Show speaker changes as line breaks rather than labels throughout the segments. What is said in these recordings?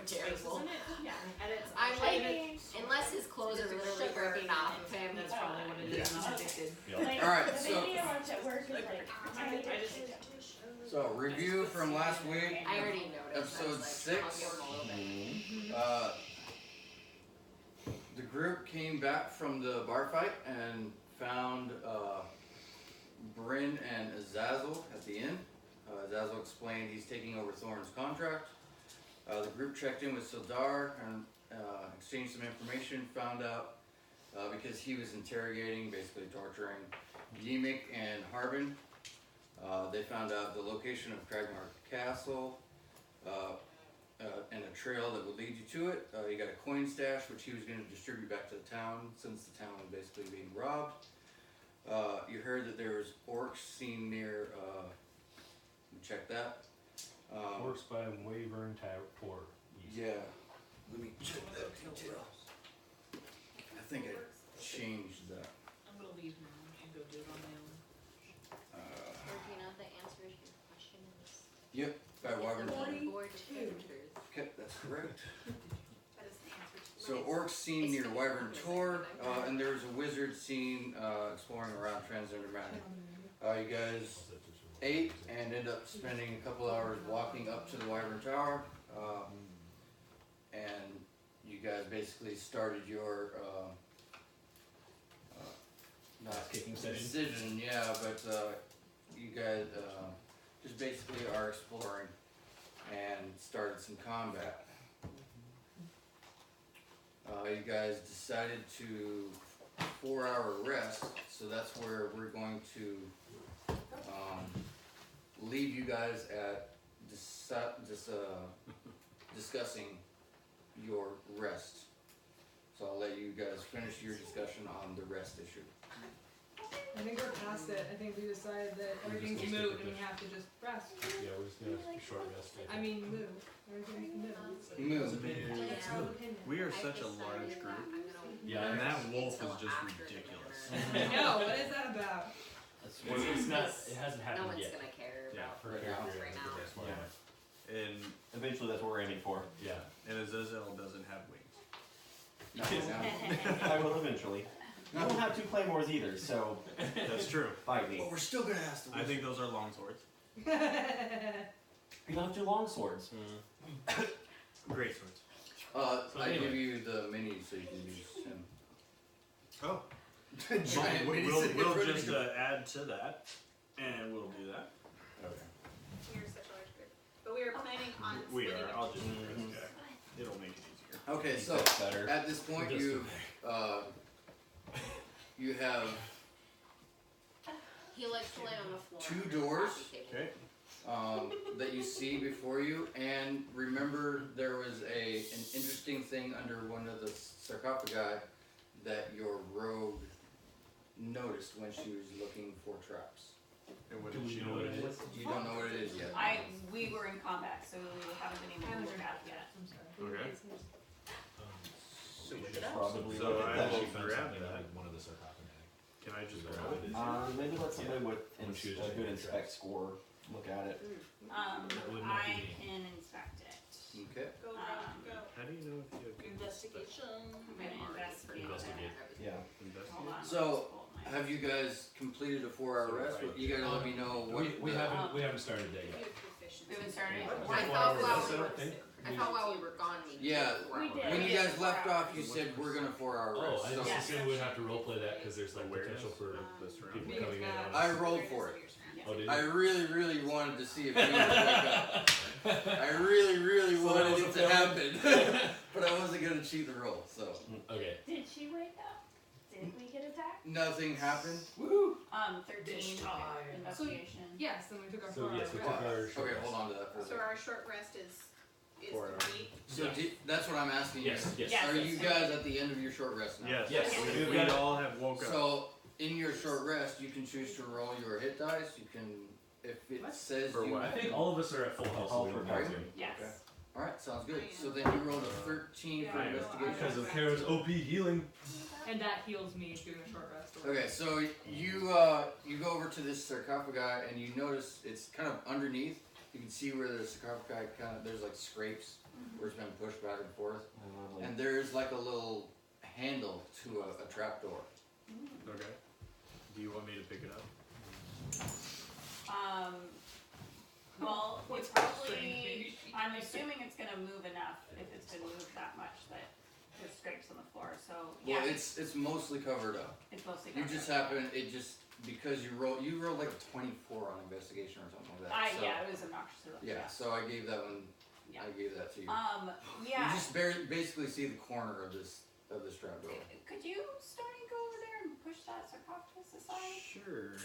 terrible.
Yeah. And it's
I'm like, unless his clothes are literally breaking off of him, that's probably what it is. He's addicted.
Like,
All right,
the
so
baby I watch at work is like,
so review from last week,
I already noticed.
episode 6. The group came back from the bar fight and found Bryn and Azazel at the inn. Azazel explained he's taking over Thorn's contract. The group checked in with Sildar and exchanged some information, found out because he was interrogating, basically torturing Yemik and Harbin. They found out the location of Cragmar Castle and a trail that would lead you to it. He got a coin stash which he was going to distribute back to the town since the town was basically being robbed. You heard that there was orcs seen near, check that.
Orcs by Wyvern Tower.
Yeah, let me check that detail. I think I changed that.
I'm gonna leave now and go do it on my own.
Or do you know the answer to your question is?
Yep, by Wyvern Tower.
42.
Okay, that's correct.
That is the answer to
So orcs seen near Wyvern Tor, and there was a wizard seen exploring around Transgender Mountain. You guys ate and ended up spending a couple hours walking up to the Wyvern Tower, and you guys basically started your not
Kicking session.
decision, yeah, but you guys just basically are exploring and started some combat. You guys decided to 4-hour rest, so that's where we're going to leave you guys at discussing your rest. So I'll let you guys finish your discussion on the rest issue.
I think we're past it. I think we decided that everything's
just
moot
stick
and
with
we have to just rest.
Yeah, we're just gonna short rest.
I mean, move. Everything's moot.
Move.
That's our opinion.
We are such a large group,
Yeah,
and that wolf is just ridiculous.
I know. What is that about?
It's not. It hasn't
No
happened
one's
yet.
gonna care
Yeah,
about
for
the
character,
elves right now.
that's why. Yeah.
And
Eventually, that's what we're aiming for.
Yeah.
Azazel doesn't have wings.
I will eventually. We don't have 2 claymores either, so
That's true.
fight me.
But we're still gonna ask the
I think those are long swords.
You don't have 2 long swords.
Great swords.
I
anyway.
give you the minis so you can use him.
Oh.
Giant
We'll,
minis
we'll,
in
we'll
front of
just
you.
add to that, and we'll do that.
Okay.
We are such a large group. But we are planning on
We
splitting
are.
it.
I'll just do this guy. It'll make it easier.
Okay, so
That's better.
at this point
Just
you have
He likes to lay on the floor.
2
on his
doors.
coffee table.
Okay.
That you see before you, and remember there was an interesting thing under one of the sarcophagi that your rogue noticed when she was looking for traps.
And what
Do
did
we
she
know what it is?
You don't know what it is yet.
We were in combat, so we haven't been able to look at it yet.
I'm sorry.
Okay.
So we
should probably
So
look
I
at that.
will
She found
grab
something
that.
like one of the sarcophagi.
Can I just
Is that
grab
what
it?
it is?
Maybe let somebody with
When she was
a
looking
good
for
inspect
traps.
score look at it.
That would not be me.
can inspect it.
Okay.
Go, go.
How do you know if you have
Investigation. I'm gonna investigate.
Investigate.
Yeah.
Hold on.
So, have you guys completed a 4-hour rest? You gotta let me know what.
We haven't started that yet.
We haven't started.
I thought while we were gone, we
Yeah.
did 4
We
hours.
did.
When you guys left off, you said we're gonna 4-hour
Oh,
rest.
I
So
just assumed we'd have to roleplay that because there's like potential for people coming in. on
I
us.
rolled for it.
Oh, did you?
I really wanted to see if you would wake up. I really
So that
wanted
was
it
a
to
failure?
happen, but I wasn't gonna cheat the roll. So
Okay.
Did she wake up? Did we get attacked?
nothing happened.
13 investigation.
Yes, then we took our
So
4-hour
yes, we
rest.
took our short
Okay,
rest.
hold on to that for a
So
second.
our short rest is
4 hours.
complete.
So that's what I'm asking you.
Yes, yes.
Yes.
Are you guys at the end of your short rest now?
Yes.
Yes.
We
We've got-
all have woke up.
So in your short rest, you can choose to roll your hit dice. You can, if it says
For
you.
what?
I think all of us are at full health, so we don't have to.
Yes.
Okay. All right, sounds good. So then you rolled a 13 for
Yeah,
investigation.
Because of Kara's OP healing.
And that heals me doing a short rest.
Okay, so you go over to this sarcophagi and you notice it's kind of underneath. you can see where the sarcophagi there's like scrapes where it's been pushed back and forth. And there's like a little handle to a trap door.
Okay. Do you want me to pick it up?
Well, it's probably, I'm assuming it's gonna move enough if it's been moved that much that there's scrapes on the floor, so, yeah.
Well, it's mostly covered up.
It's mostly
You
covered
just
up.
because you rolled like a 24 on investigation or something like that. So,
Yeah, it was obnoxiously low.
yeah, so I gave that one,
Yeah.
I gave that to you.
Yeah.
You just basically see the corner of this trap door.
Could you, Stoney, go over there and push that sarcophagus aside?
Sure.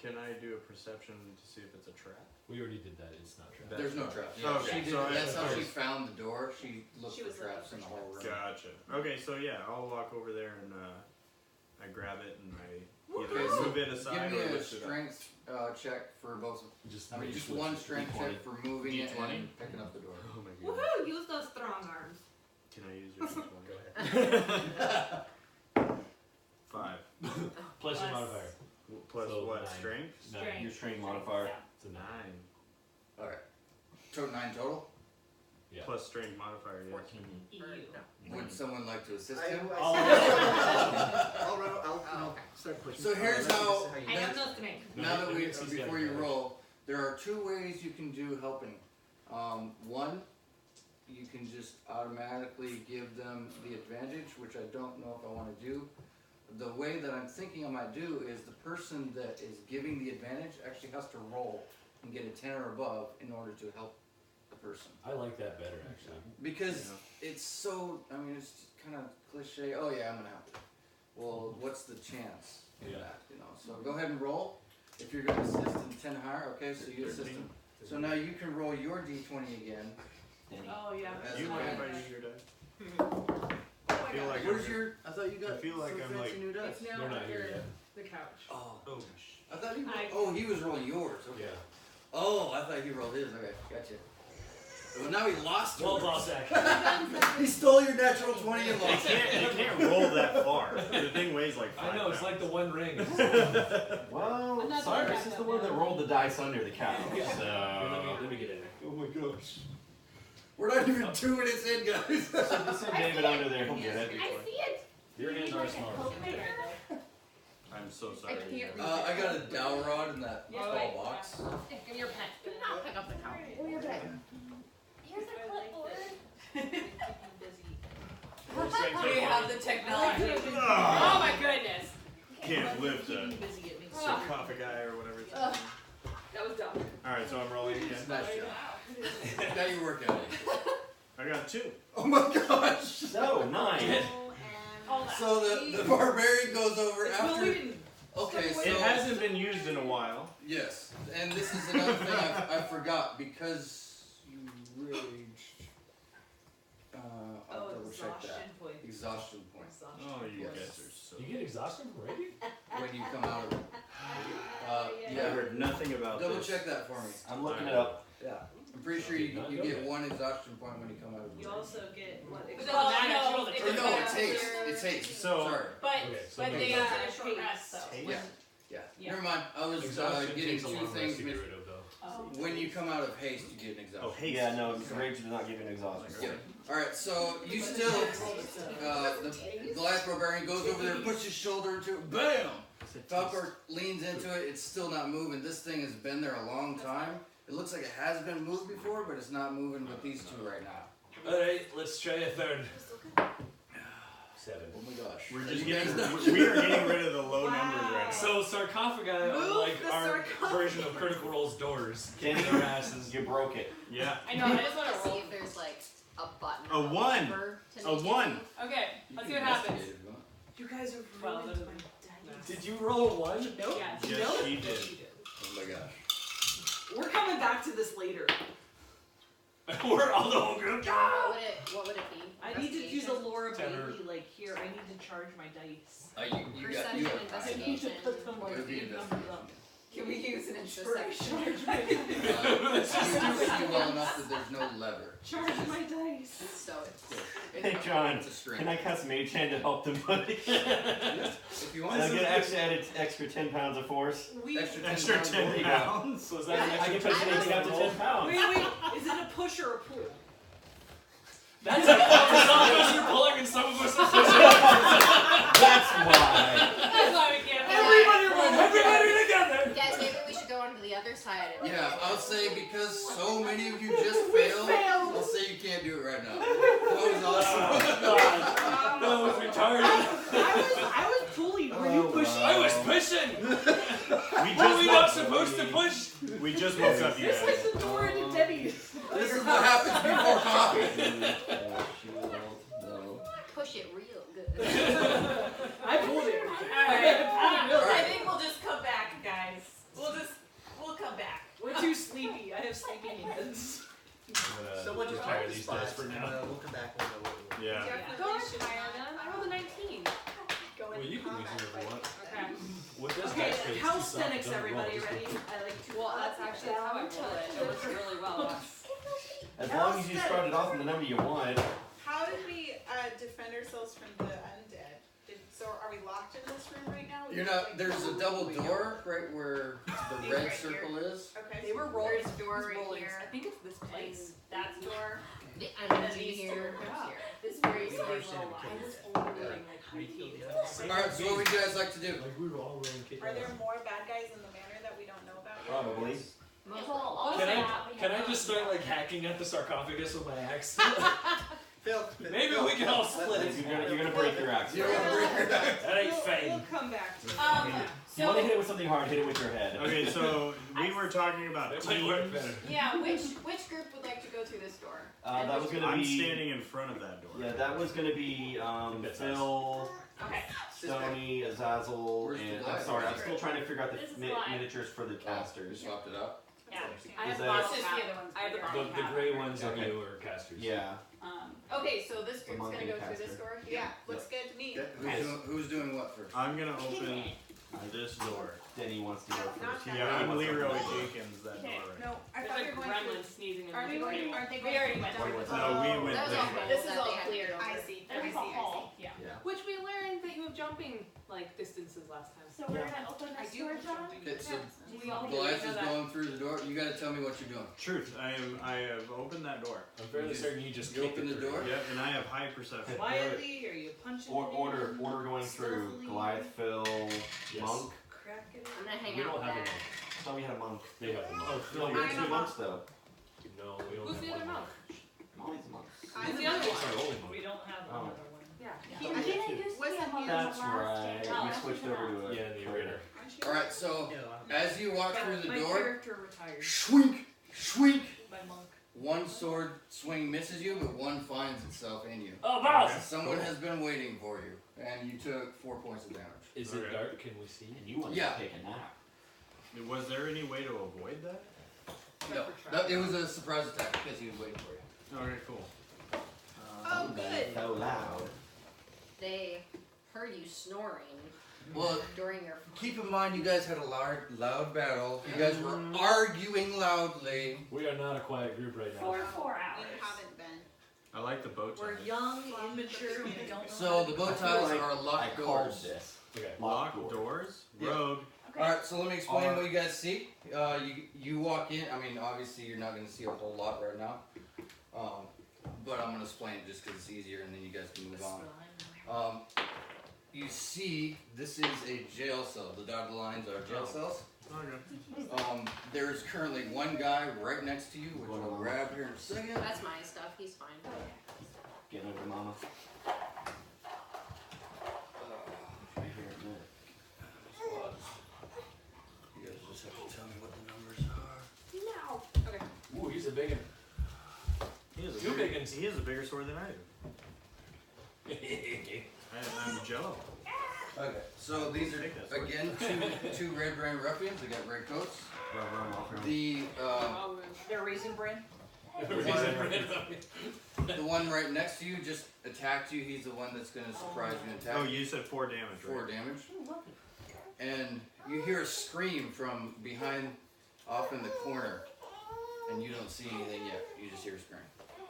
Can I do a perception to see if it's a trap?
We already did that. It's not trapped.
There's no trap.
Oh,
She
okay.
did,
So I-
that's how she
okay.
found the door. She looked
She
for
was looking
traps
for
in the whole room.
Gotcha. Okay, so yeah, I'll walk over there and I grab it and I
Okay,
either
so
move it aside
Give me
or
a
lift it up.
strength check for both.
Just,
I mean,
make
just
switch.
one strength
D20.
check for moving it
D20?
and picking up the door.
Oh my god.
Woohoo! Use those strong arms.
Can I use your D20?
Go ahead.
5.
Plus your
Plus-
modifier.
Plus
So
what?
9.
Strength?
Nine.
Your strength modifier.
Yeah.
It's a 9.
9.
Alright. 9 total?
Yeah.
Plus strength modifier, yes.
14.
Would someone like to assist
I
him?
I'll
Oh, okay.
start pushing.
So here's how-
I have those to make.
No,
Now that
he's got
before you
advantage.
roll, there are 2 ways you can do helping. One, you can just automatically give them the advantage, which I don't know if I want to do. The way that I'm thinking I might do is the person that is giving the advantage actually has to roll and get a 10 or above in order to help the person.
I like that better actually.
Because it's so, I mean, it's kind of cliche. Oh yeah, I'm gonna help you. Well, what's the chance in
Yeah.
that? You know. So go ahead and roll. If you're gonna assist in 10 higher, okay. So you assist him. So now you can roll your d20 again.
Oh, yeah.
As
You
a
mind if
advantage.
I use your dice?
Oh my
I feel
God.
like
Where's
I'm
your? I thought you got.
I feel like
some
I'm
fancy
like-
new dice.
It's now
They're not here
under
yet.
the couch.
Oh.
Oh,
I thought he.
I-
Oh, he was rolling yours. Okay.
Yeah.
Oh, I thought he rolled his. Okay, gotcha. Well, now he lost.
Well,
yours.
boss action.
He stole your natural 20 and
You
lost.
can't roll that far. The thing weighs like 5
I know, it's
pounds.
like the One Ring.
Well,
Another
Cyrus
backup,
is the one that rolled the dice under the couch.
Here,
So.
let me get in there.
Oh my gosh. We're not even 2 minutes in, guys.
Just send David under there, he'll get it.
I see it.
Your hands are smart.
I'm so
I
sorry.
can't read
I got a dowel rod in that
Yeah,
small
right.
box.
Give me your pen. Do not pick up the couch.
Oh, you're good. Here's a clipboard.
We have the technology. Oh
Ah,
my goodness.
can't lift a
Busy at me.
sarcophagi or whatever it's called.
That was dumb.
Alright, so I'm rolling again.
Nice job. Now you work out.
I got 2.
Oh my gosh.
So, 9.
All that.
So the barbarian goes over after. Okay, so
It hasn't been used in a while.
yes, and this is another thing I forgot because you raged. I'll double check that. Exhaustion point.
Oh, you
Yes.
guys are so.
You get exhaustion from raiding?
When you come out of it.
I
Yeah.
heard nothing about
Double
this.
check that for me.
I'm looking it up.
Yeah. I'm pretty sure you get 1 exhaustion point when you come out of it.
You also get what?
But
Well,
doesn't matter.
no,
Roll the
it
Or
dice.
no, it's haste. It's haste.
So-
Sorry.
But,
Okay, so
but
no
they
exhaustion.
are a short rest, though.
Yeah. Yeah.
Yeah.
Never mind. I was
Exhaustion
getting
takes a
2
long rest
things
to get
mixed.
rid of though.
Oh.
When you come out of haste, you get an exhaustion.
Oh, hey.
Yeah, no, rage does not give you an exhaustion.
Yeah. Alright, so you still, the Goliath Barbarian goes over there, puts his shoulder into it, BAM! Falkor leans into it, it's still not moving. This thing has been there a long time. It looks like it has been moved before, but it's not moving with these 2 right now.
Alright, let's try a third. 7.
Oh my gosh.
We're
Are
just
you guys
getting,
not-
we are getting rid of the low numbers right now.
So sarcophagi are like
the
our
sarcophagus.
version of Critical Role's doors.
Kenny,
Their asses.
you broke it.
Yeah.
I know. I just want to see if there's like a button.
A 1.
over to
A
make it
1.
move.
Okay,
You
let's
can
see what happens.
investigate if you want.
You guys are
Well,
ruined
there's-
my dice.
Did you roll a 1?
Nope.
Yes.
Yes,
Nope.
she did.
Oh my gosh.
We're coming back to this later.
We're all the whole group.
What would it be?
I need to do the
Investigation?
Laura
Tenor.
baby, like here, I need to charge my dice.
You got
Perception,
you have
I need to
investigation.
put them
It would be
numbers
investigation.
up.
Can we use an inspiration?
You see well enough that there's no lever.
Charge my dice.
So it's
Hey John,
It's a string.
can I cast Mage Hand to help them put it?
If you want
I
to
get extra 10 pounds of force.
Extra 10 pounds.
So is that an
I
extra
can push anything up to 10 pounds.
Wait, is it a push or a pull?
That's some of us are pulling and some of us are pushing.
That's why.
That's why we can't.
Everybody together.
guys, maybe we should go on to the other side of it.
Yeah, I'll say because so many of you just failed, I'll say you can't do it right now. That was awesome.
That was retarded.
I was pulling. Were you pushing?
I was pushing.
We
Were we not
woke-
supposed to push?
We just woke up, you
It's
guys.
like the door into Debbie's.
This is what happens before coffee.
Push it real good.
I pulled it.
Alright, I
Alright.
think we'll just come back, guys. We'll come back.
We're too sleepy. I have sleepy hands.
Someone just hire these guys for now.
We'll come back when we'll
Yeah.
Go on, I rolled a 19.
Well, you can use whatever you want.
Okay.
With this
Okay,
dice tray, it's too soft, it
calisthenics,
doesn't roll,
everybody
just
ready?
go.
I like to.
Well, that's actually how I roll it. It works really well.
As long as you started off with the number you wanted.
How did we defend ourselves from the undead? So are we locked in this room right now?
You're not. There's a double door right where the red circle is.
Okay.
They were rolling.
There's a door right
rolling.
here.
I think it's this place.
That's door.
And then these here.
This very
We
silly
are
little
standing
line.
kids.
I was only doing like high heels.
Alright, so what would you guys like to do?
Like we were all rolling kids.
Are there more bad guys in the manor that we don't know about yet?
Probably.
Can I just start like hacking at the sarcophagus with my axe?
Phil,
Maybe we can all split it.
You're gonna break your axe.
You're gonna break your back.
That ain't fame.
We'll come back to it.
You want to hit it with something hard, hit it with your head.
Okay, so we were talking about
That might work
teams.
better.
Yeah, which group would like to go through this door?
That was gonna
I'm
be.
standing in front of that door.
Yeah, that was gonna be
That's
Phil,
Okay.
Stony, Azazel,
Where's the
and I'm
Goliath?
sorry, I'm still trying to figure out
This is
the
Goliath.
miniatures for the
You
casters.
swapped it out.
Yeah.
I have
Is
the
that-
bottle
It's just
cap.
the other ones.
I have the
bigger.
bottle
The
cap.
gray ones are
Okay.
newer casters.
Yeah.
Okay, so this group's
monkey
gonna go through
caster.
this door?
Yeah, looks good to me.
Who's doing what first?
I'm gonna open this door.
Denny wants to go first.
Not
Yeah, I'm
wants to
Leroy
go first.
Jenkins, that door right
No, I
There's
thought we
a
were going
gremlin
to.
sneezing in
Aren't
the
we
door.
going? Aren't they
We
going
already
to?
went
Wait,
through
what's
this.
No, we went
That was
there.
all holes
This is
that
all
they had to
cleared.
go
I
through.
see.
There's a hall. Yeah.
Yeah.
Which we learned that you have jumping like distances last time.
So we're gonna open
I
this
do
door,
have
John?
jumping.
Okay, so
We all
Goliath
know
is
that.
going through the door. You gotta tell me what you're doing.
Truth, I have opened that door.
I'm fairly certain you just
You
kicked
open
it
the
through.
door?
Yep, and I have high perception.
Quietly, or you punching?
Order going through.
Stealthily.
Goliath, Phil,
Yes.
Monk.
Crack it.
I'm gonna hang
We
out
don't
with
have a
that.
monk.
I thought we had a monk.
They have a monk.
Oh, Phil, you're two monks though.
No, we don't
Who's
have
the
one
other monk?
Molly's a monk.
Who's the other
It's
one?
our only monk.
We don't have
Oh.
another one. Yeah.
You didn't used to be
Wasn't
a monk
he-
on the
That's
last
right.
game.
We switched over to a
Yeah, in the
trader.
arena.
Alright, so
Yeah,
as you walk through the
My
door,
character retired.
shwink, shwink.
My monk.
One sword swing misses you, but one finds itself in you.
Oh, boss!
Someone has been waiting for you, and you took 4 points of damage.
Is it
Okay.
dark? Can we see?
And you want
Yeah.
to take a nap.
Was there any way to avoid that?
No, it was a surprise attack because he was waiting for you.
Okay, cool.
Oh, good.
So loud.
They heard you snoring
Well,
during your.
keep in mind you guys had a loud battle. You guys were arguing loudly.
We are not a quiet group right now.
For 4
You
hours.
haven't been.
I like the bow tie.
We're young, immature, we don't know.
So the bow
I feel
ties
like
are
I
locked
called
doors.
this.
Okay.
Locked doors?
Yeah.
Rogue.
Alright, so let me explain
Are-
what you guys see. You walk in, I mean obviously you're not going to see a whole lot right now. But I'm going to explain it just because it's easier and then you guys can move on. You see, this is a jail cell. The dotted lines are jail cells.
Okay.
There's currently one guy right next to you, which I'll grab here in a second.
That's my stuff. He's fine.
Getting over mama. Right here in a minute.
You guys just have to tell me what the numbers are.
No.
Okay.
Ooh, he's a big one.
He is a
Two
bigger,
big uns.
he has a bigger sword than I do. I'm jello.
Okay, so these are again two red brain ruffians. They got red coats.
Run off here.
The
They're raisin bran?
the one right next to you just attacked you. He's the one that's gonna surprise you and attack.
Oh, you said 4 damage, right?
4 damage. and you hear a scream from behind, off in the corner, and you don't see anything yet. You just hear a scream.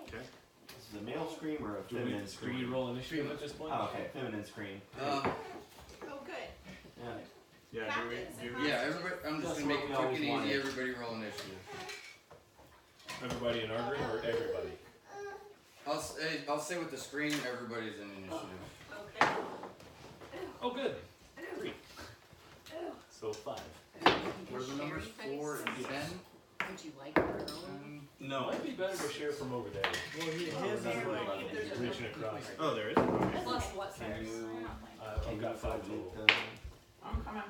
Okay.
This is a male scream or a feminine
Do
scream?
we roll initiative at this point?
Oh, okay, feminine scream.
Oh, good.
Yeah.
Yeah.
Yeah, everybody. I'm just
That's
gonna make
what
it
we
quick
always
and
wanted.
easy. Everybody roll initiative.
Everybody in our group or everybody?
I'll say with the scream, everybody's in initiative.
Okay.
Oh, good. 3. So 5.
What are the numbers? 4 and 10.
Would you like your own?
No. Might be better to share from over there.
Well, his is like.
Reaching across.
Oh, there is. Okay.
Plus what
Can
size?
you,
I've got 5 total.
I'm coming.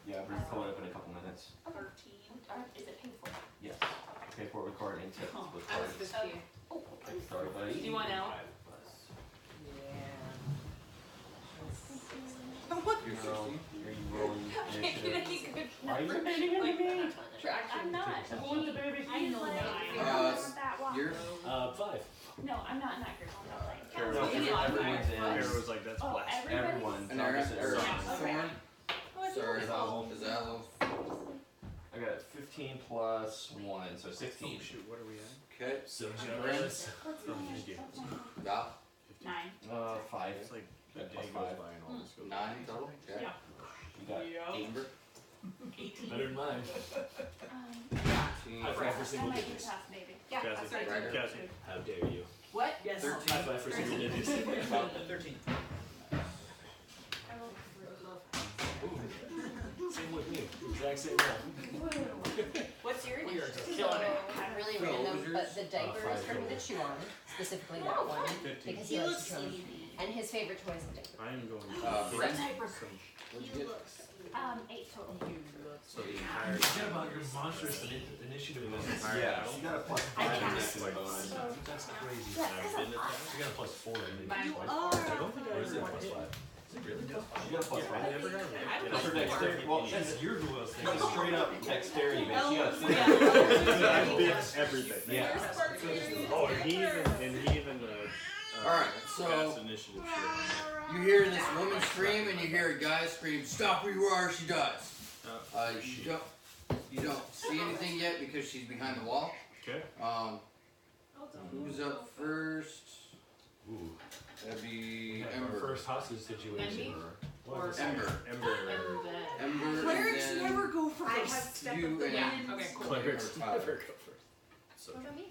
Yeah, we're gonna pull it up in a couple minutes.
13. Is it paid for?
Yes. Pay for it with card and tips with
I was
card.
15.
Oh,
Sorry, buddy.
Do you want out?
5 plus.
You're
No,
16.
are you rolling initiative?
Good.
Are you remaining in me?
I'm not.
I'm
going to baby. I know that.
You're
5.
No, I'm not in that group. I'm not
Sure,
playing.
no, everyone's in.
Arrow was like, that's
Oh,
blasphemy.
Everyone.
an arrow.
Okay.
Thorn. Sorry,
Zazzle.
Zazzle.
I got 15 plus 1, so 16.
Oh shoot, what are we at?
Okay.
So
Brent.
generous.
Oh, thank you.
Val.
9.
5.
It's like the
Yeah,
day
plus
goes
five.
by and all this goes
9 total. Okay.
Yeah.
You got
Amber.
18.
Better than mine.
18.
High five for single
I might be
digits.
past baby.
Yeah,
Cassie,
that's right.
Right.
Cassie.
How dare you?
What? Yes.
13.
High five for single digits.
13.
Same with me. Exact same one.
What's your
We are
initiative?
just
Killing it. Really
Phil, what
random,
was
but
yours?
the diaper is for me to chew on, specifically that one, because he likes to chew on. And his favorite toy is the diaper.
I am going
Brent.
some,
What'd you get?
8 total.
so the entire
Forget about your monstrous initiative bonus.
Yeah, you got a plus 5
I
initiative bonus.
That's crazy.
I've been attacked.
You got a plus 4 in it.
You
I don't think I ever got plus 5. Is it really?
You got a plus 5.
I never got it.
I don't
That's her
know.
dexterity. Well,
That's
she's
your who else
she's straight up dexterity, man. She got a
I've been everything.
Yeah.
Oh, and he even
Alright,
cast
so
initiative shit.
you hear this woman scream and you hear a guy scream, "Stop where you are!" She dies. You don't see anything yet because she's behind the wall.
Okay.
Who's up first?
Ooh.
That'd be
Our
Ember.
first hostage situation.
Or
Ember.
Ember.
Ember.
Clerics
and
never go
I have
first.
step
you
of the
and
wind. Okay, cool.
Clerics
or Tyler.
never go first.
So
What about me?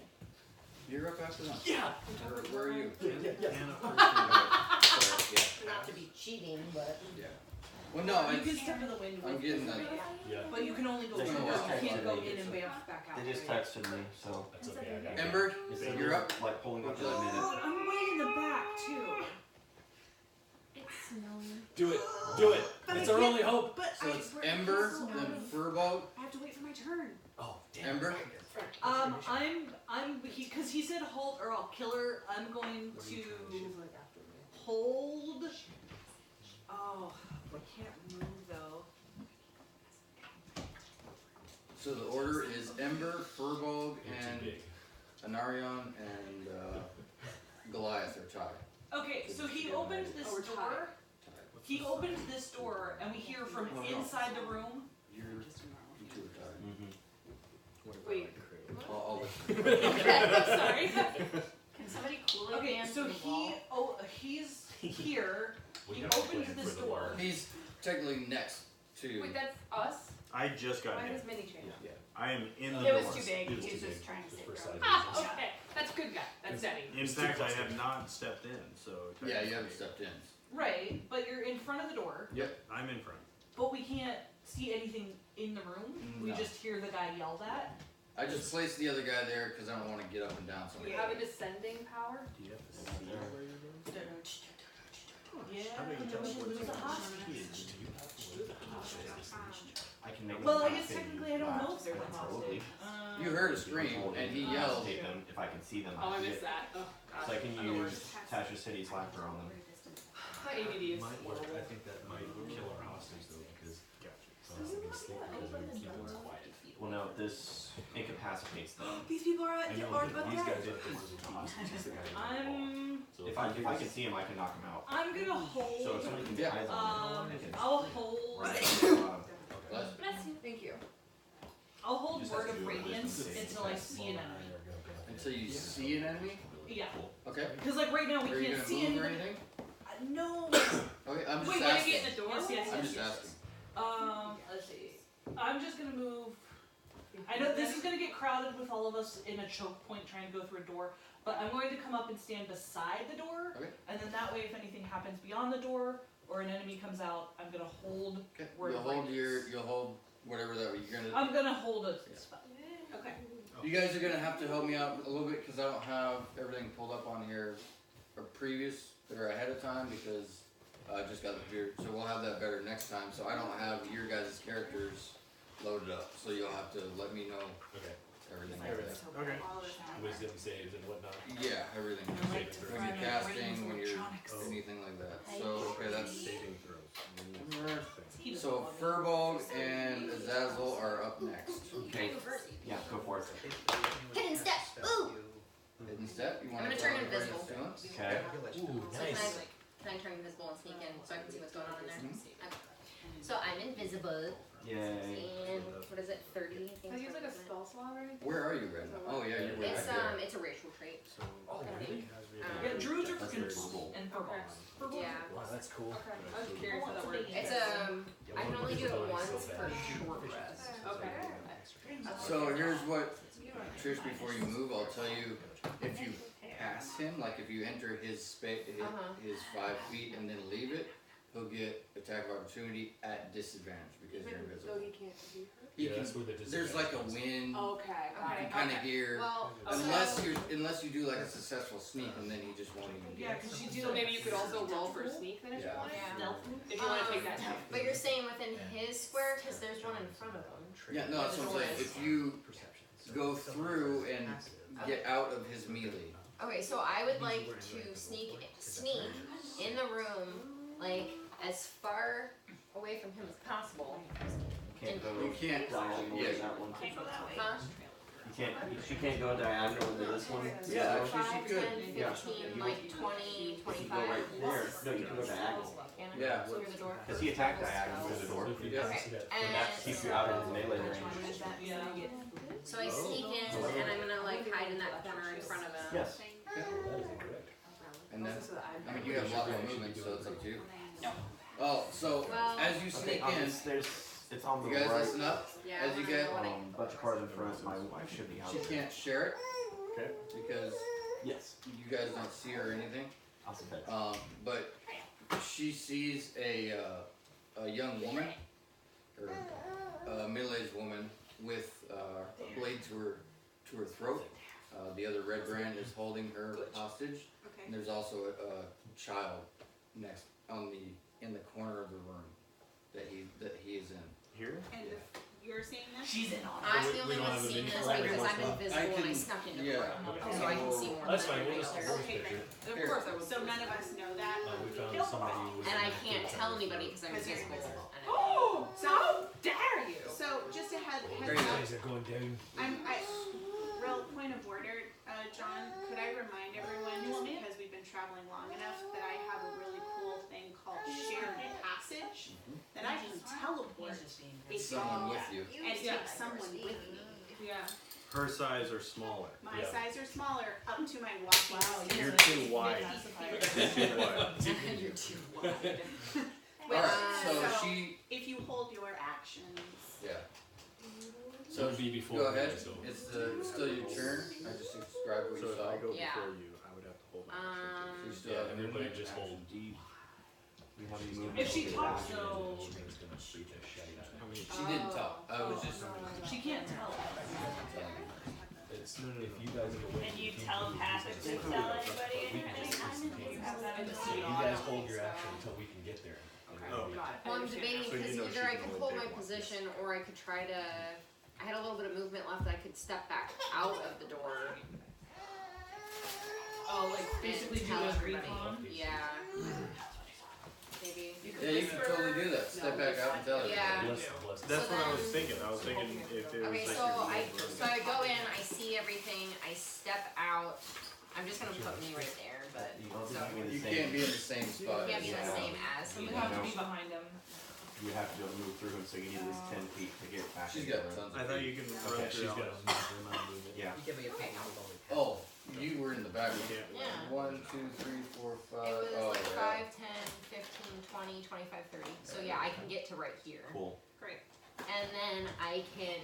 You're up after them.
Yeah.
Where are you?
Not to be cheating, but.
Well, no,
You can
it's,
step in the wind
I'm
with
getting
me,
the.
Yeah.
but you can only go
They
forward.
just
You can't go
texted
in
me.
and back out.
They just
right?
texted me, so.
That's okay. I got it.
Ember, you're up.
Like pulling up in a minute.
Oh, I'm way in the back too.
It's snowing.
Do it. Do it.
But
It's
I
our
can't-
only hope.
But
So it's Ember, then Furbo,
I have to wait for my turn.
Oh, damn.
Ember.
Because he said halt or I'll kill her. I'm going to hold. Oh, I can't move though.
So the order is Ember, Furbog,
You're
and
too big.
Anarion and Goliath are tied.
Okay, so he opened this
we're
door.
tied.
He opened this door, and we hear from inside the room.
You two are tied.
Mm-hmm.
Wait.
I'll
Sorry.
Can somebody cool it
Okay,
again
so
to the wall?
he's here.
We
He
got a
opens
plan
this
for the
door.
war.
He's technically next to.
Wait, that's us?
I just got
Why
hit.
does mini change?
I am in the
It
door.
was too big.
It was
He was
too
just
big.
trying to
Just
save
for
her.
size
Ah,
reasons.
okay. That's good guy. That's Denny.
In fact, I have not stepped in, so.
Yeah, you haven't stepped in.
Right, but you're in front of the door.
I'm in front.
But we can't see anything in the room. We
No.
just hear the guy yelled at.
I just placed the other guy there because I don't want to get up and down so
Do
many.
you have a descending power?
Do you have to see where you're going?
Yeah,
How about you
and
tell
then
me
we
what's
lose a
going
hostage.
Do you have to live the hostage?
I can make
Well, I
them
guess
fit
technically I don't know if there's a
totally.
hostage.
You heard a scream and he yelled.
Take them if I can see them.
Oh, I
can
missed
get-
that. Oh,
So I
gosh.
can
I'm the
use
worst.
Tasha City's laughter on them.
My ADD is
Might work. I
horrible.
think that might kill our hostage though because
Gotcha.
I was gonna sleep because we keep them quiet.
Well, now this incapacitates them.
These people are
I know
are
that these guys are the ones who toss. He's the guy who
I'm
so
If I can see him, I can knock him out.
I'm gonna hold.
So if somebody can
Yeah.
eyes on him,
I'll hold.
Bless.
Bless you.
Thank you. I'll hold
Just
word
has to
of
do with
radiance
this.
until I see an enemy.
Until you see an enemy?
Yeah.
Okay.
Because like right now we
Are you
can't
gonna
see
move or
anything.
anything?
No.
Okay, I'm just
Wait, when I
asking.
get in the door? Yes,
I'm just asking.
Let's see. I'm just gonna move. I know this is gonna get crowded with all of us in a choke point trying to go through a door, but I'm going to come up and stand beside the door,
Okay.
and then that way, if anything happens beyond the door or an enemy comes out, I'm gonna hold.
Okay.
Word
You'll
of
hold
radiance.
you'll hold whatever that you're gonna.
I'm gonna hold a
Yeah.
spell. Okay.
You guys are gonna have to help me out a little bit because I don't have everything pulled up on here or previous or ahead of time because I just got the computer. So we'll have that better next time. So I don't have your guys' characters loaded up. So you'll have to let me know
Okay.
everything.
Okay.
Wisdom saves and whatnot.
Yeah, everything.
Saving throws.
When you're casting, when you're anything like that. So okay, that's.
Saving throws.
So Furball and Azazel are up next.
Okay. Yeah, go for it.
Hidden step. Ooh.
Hidden step. You want
I'm
to
gonna turn invisible.
Okay.
Ooh,
So can I turn invisible and sneak in so I can see what's going on in there? Okay. So I'm invisible.
Yay.
And what is it? 30.
Can I use like a spell slot or anything?
Where are you right now? Oh yeah, you're right
It's
there.
it's a racial trait.
Oh, really?
Yeah, druids are
That's
freaking
very cool.
and purples.
Yeah.
Wow, that's cool.
Okay. I was curious how that works.
It's I can only do it once per short rest.
Okay.
So here's what, Trish, before you move, I'll tell you, if you pass him, like if you enter his his 5 feet and then leave it, he'll get attack of opportunity at disadvantage because you're invisible.
So he can't be hurt?
He
Yeah,
can,
that's where the
there's like a
disadvantage
wind,
Okay.
you can kind of hear,
Well,
unless you do like a successful sneak and then he just won't even
Yeah,
get it.
because you do.
So maybe you could also roll for a sneak then if you
Yeah.
want.
Yeah.
Stealth.
If you want to take that.
but you're saying within his square because there's one in front of him.
Yeah, no, that's what I'm saying. If you go through and get out of his melee,
Okay, so I would like to sneak in the room, like as far away from him as possible.
Can't go
you can't.
diagonal
Yeah.
in that one.
Huh?
She can't go diagonal into this one.
Yeah,
So
5,
she could.
10, 15,
Yeah.
like 20,
you can go
25.
right there. No, you can go diagonal.
Yeah.
Through the door.
Because he attacked diagonal through the door.
Yeah.
Okay,
And that keeps you out of his melee range.
so I sneak in and I'm gonna like hide in that corner in front of him.
Yes.
And then, I mean, you have a lot more movement, so it's up to you. Oh, so
Well-
as you sneak
Okay,
in,
it's on the
you guys
right.
listen up.
Yeah.
As you get,
Bunch of cards in front. My wife should be out.
she can't share it
Okay.
because
Yes.
you guys don't see her or anything.
I'll submit.
But she sees a young woman, or a middle-aged woman with a blade to her throat. The other red brand is holding her hostage, and there's also a child next in the corner of the room that he is in.
Here?
And if you're seeing this?
She's in on it.
I'm the
We
only
don't
one
have a
seeing
mini
this
flag
because
or
I'm
something?
invisible and I
can-
snuck into the
yeah.
room, so I can see more
That's
than
fine, we'll
everybody
just
else.
picture it.
Of course I would.
So none of us know that.
We found somebody who was.
And I
in the
can't
field
tell
trying to
anybody
figure
because I'm
Because you're
invisible.
invisible.
Oh, how dare you!
So just a heads
Very
up.
Guys are going down.
Real point of order, John, could I remind everyone, just because we've been traveling long enough, that I have a really cool thing called shared passage, that I can teleport if
Someone with you.
and take someone with me.
Yeah.
Her size or smaller.
My
Yeah.
size are smaller, up to my walking distance.
You're too wide. You're too wide.
You're too wide.
Alright, so
so-
she,
If you hold your actions.
yeah.
So it'd be before.
Go ahead.
we go.
It's still your turn. I just described what
So
you
if
saw.
I go
Yeah.
before you, I would have to hold my action.
You still
Yeah,
have
everybody
movement.
just hold.
You have these movements
If she
to
talks,
action.
though,
How many?
She didn't talk. I was just
she can't tell.
It's, if you guys are away.
And you telepathically tell anybody anything?
You guys hold your action until we can get there.
Oh.
Well, I'm debating
So you
because
know
either
she
I
can
could
only
hold
take
my
one.
position or I could try to. I had a little bit of movement left that I could step back out of the door
Oh, like
and
basically do
tell
a
everybody.
recon.
Yeah. Maybe.
You
Yeah, Yeah, you can totally do that. Step back out and tell her.
Yeah.
That's
So
what I was
then-
thinking. I was thinking if it was
Okay,
like
so
your
so I go in, I see everything, I step out. I'm just gonna put me right there, but so
You can't be in the same spot.
can't be the
Yeah.
same as
You
him.
have to be behind him.
You have to be able to move through him, so you need at least 10 feet to get back.
She's
into
got
the room.
tons of
I thought
feet.
you can
Okay,
run
she's
through
got
all and not move it.
Yeah.
You give me a pain.
Oh, you were in the back.
You can't.
Yeah.
1, 2, 3, 4, 5.
It was
Oh,
like
yeah.
5, 10, 15, 20, 25, 30. So yeah, I can get to right here.
Cool.
Great.
And then I can,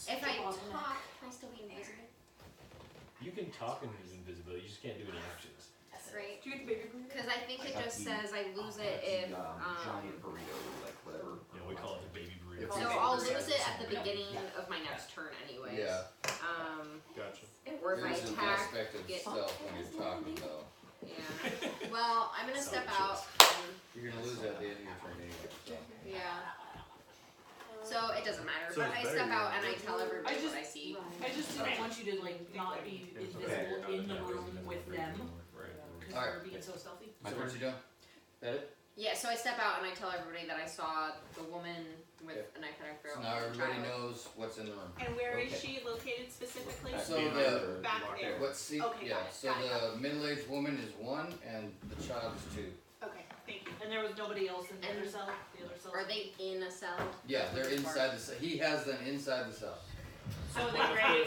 if I talk, can I still be invisible?
You can talk and use invisibility, you just can't do any actions.
Right?
Do you get the baby breather?
Because I think it
got
just
the-
says I lose it
That's
if,
the, giant burrito, like whatever.
You know, we call it the baby burrito.
so I'll lose it at the beginning of my next turn anyways.
Yeah.
Gotcha.
Or if I
There's an
attack,
aspect of
get,
stealth when you're talking, though.
yeah. Well, I'm gonna step out.
You're gonna lose at the end of your turn anyway. So.
Yeah. So it doesn't matter,
So
but
it's
I
better
step
you
out
don't
and I
do
tell everybody
I just-
what I see.
I just didn't want you to like not be invisible in the room with them because
Alright.
they're being so stealthy.
So what you doing? That it?
Yeah, so I step out and I tell everybody that I saw the woman with a knife in her
So
throat.
now everybody
child.
knows what's in the room.
And where is
Okay.
she located specifically?
Back
So
behind
the-
her.
Back there.
What's see?
Okay,
Yeah.
got it,
So
got it,
the middle-aged woman is 1, and the child is 2.
Okay, thank you.
And there was nobody else in the other
And-
cell. The other cell.
Are they in a cell?
Yeah, they're inside the cell. He has them inside the cell.
So the gray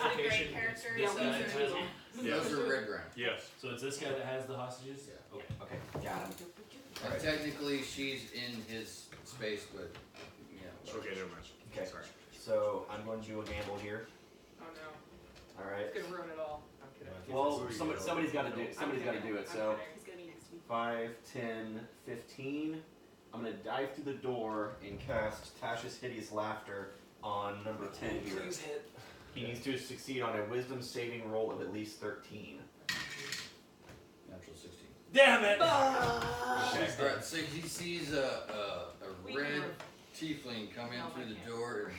character.
This
Yeah,
guy
we
has
do.
them.
Those are red grand.
Yes.
So it's this guy that has the hostages?
Yeah.
Okay, got him.
And technically, she's in his space, but
Okay, never mind.
Okay.
Sorry.
So I'm going to do a gamble here.
Oh no,
All right.
it's gonna ruin it all.
Yeah, I think
Well,
that's-
somebody's got to do. Somebody's got to do it. So
He's gonna be next to me.
5, 10, 15. I'm gonna dive through the door and cast Tasha's Hideous Laughter on number 10 here.
Please hit.
He needs to succeed on a Wisdom saving roll of at least 13.
natural 16.
Damn it!
Okay. Alright, so he sees a red tiefling come in through the door and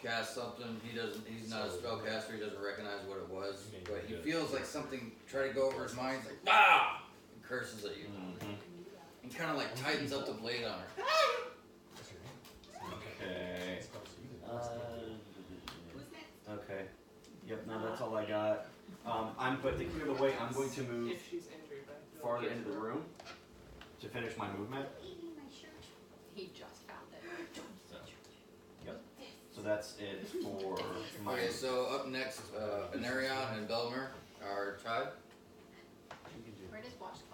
cast something. He's not a spellcaster, he doesn't recognize what it was. But he feels like something try to go over his mind. He's like, ah! And curses at you. And kind of like tightens up the blade on her.
Okay.
Who's next?
Okay. Yep. No, that's all I got. But to clear the way, I'm going to move
If she's injured, but
farther into the room to finish my movement.
He just found it.
So that's it for my.
Okay, so up next, Anarion and Belmer are tied.
Where does washcloth?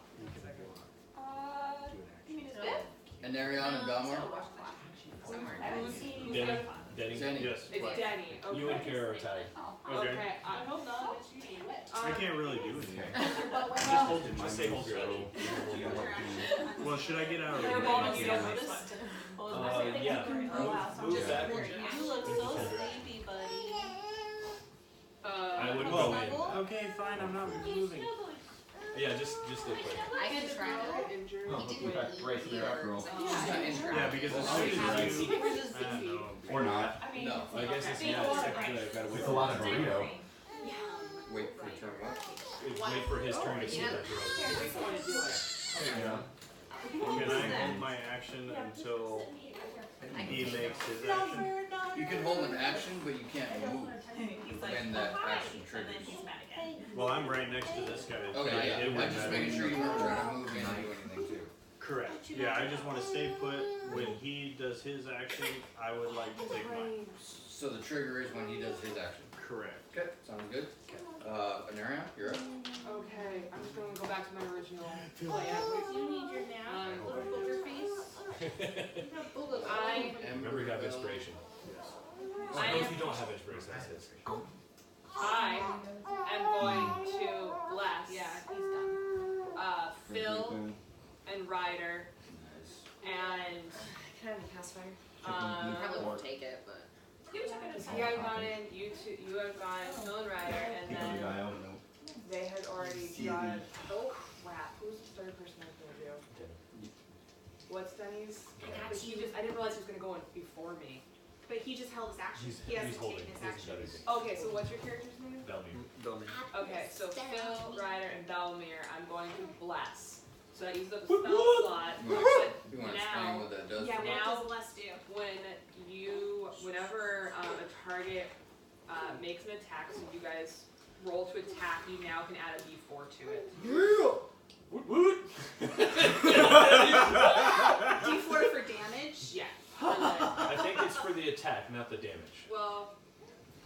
You mean his
No.
bed?
Anarion and Belmer.
Washcloth. Somewhere.
Denny. Denny.
Denny.
Yes.
it's Danny. Okay.
You and Kara are tied.
Okay.
Okay, I hope not.
I can't really do anything.
Just hold it. Just say hold your edge.
Well, should I get out of the
Your
way?
mom,
I
you
can't
don't
really-
notice?
Yeah. Move back.
You look so sleepy, buddy.
I wouldn't
Whoa.
go in.
Okay, fine. I'm not moving.
Yeah, just stay put.
I can try to.
Oh,
He
we're
didn't
back right to the after all.
He's not injured.
Yeah, because as soon as you, I don't know.
Or not.
No.
I guess it's gotta wait.
It's a lot of burrito.
Wait for turn what?
Wait for his turn to see
Yeah.
that throw.
Yeah.
Can I hold my action until he makes his action?
You can hold an action, but you can't move when that action triggers.
Well, I'm right next to this guy.
Okay,
It
yeah.
wouldn't
I'm just
matter.
making sure you weren't trying to move in and do anything too.
Correct. Yeah, I just want to stay put. When he does his action, I would like to take mine.
So the trigger is when he does his action.
Correct.
Okay, sounds good. Anarion, you're up.
Okay, I'm just gonna go back to my original plan.
You need your nap. Poker face.
I
Remember, you have inspiration.
I
I
am-
if you don't have inspiration, that's his.
I am going to bless
He's done.
Phil and Ryder
Nice.
and
Can I have a pacifier?
um,
You probably won't take it, but.
you have gone in, you have gone, Phil and Ryder, and then they had already done, oh crap, who's the third person I was gonna do? What's Denny's? But I didn't realize he was gonna go in before me.
But he just held his action.
He's
He hasn't
holding.
taken his
He's
action.
got his.
Okay, so what's your character's name?
Bellamy.
Okay, so Phil, Ryder, and Belmere, I'm going to bless. So that uses up a spell slot.
You
But
want to
now,
explain what that does?
Yeah,
for me?
what
now-
does less do?
whenever a target makes an attack, so you guys roll to attack, you now can add a d4 to it.
Woot woot.
D4 for damage?
Yeah.
I think it's for the attack, not the damage.
Well,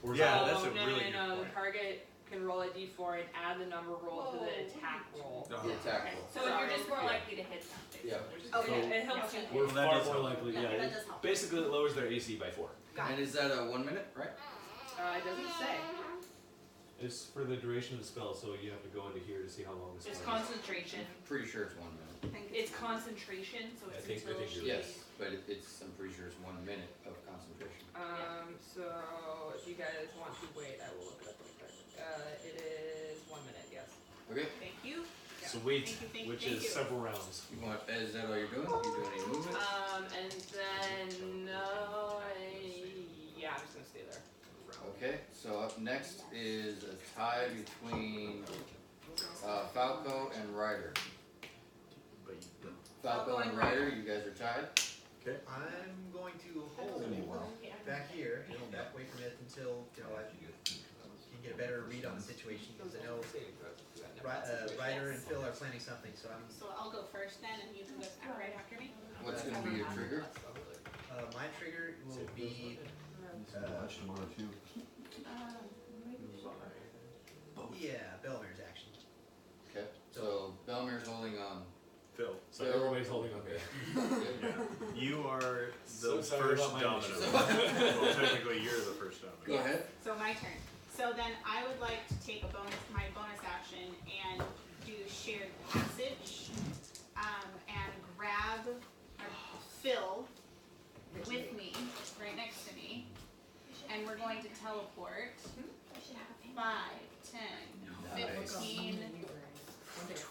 Or is
Yeah,
that-
that's a really good
no. The
point.
target can roll a d4 and add the number roll to the attack roll.
The attack roll.
So you're just more likely to hit something.
Yeah.
Okay.
It helps you.
We're
Well, that
far
does
more
help.
likely.
Yeah,
Yeah,
that
it
does help.
basically it lowers their AC by 4.
And is that a 1 minute, right?
It doesn't say.
It's for the duration of the spell, so you have to go into here to see how long the spell
It's
is.
concentration.
Pretty sure it's 1 minute.
It's concentration, so
I
it's
think
until
you're
Yes, but it's. I'm pretty sure it's 1 minute of concentration.
So if you guys want to wait, I will look it up real quick. It is 1 minute, yes.
Okay.
Thank you.
Sweet,
Thank you,
which
thank
is
you.
several rounds.
You want? Is that all you're doing? You doing any movement?
And then yeah, I'm just gonna stay there.
Okay. So up next is a tie between Falco and Ryder. Falco and Ryder, you guys are tied.
I'm going to hold back here, wait for a minute until I can get a better read on the situation, because I know Ryder and Phil are planning something, so I'm.
So I'll go first then, and you can go right after me.
What's going to be your trigger?
My trigger will be. Yeah, Belmer's action.
Okay. So Belmer's holding on.
Phil.
So everybody's holding on me.
You are
So
the
sorry
first
about my
domino.
initiative.
Well, technically, you're the first domino.
Go ahead.
So my turn. So then I would like to take my bonus action and do shared passage, and grab Phil with me, right next to me, and we're going to teleport 5, 10, 15,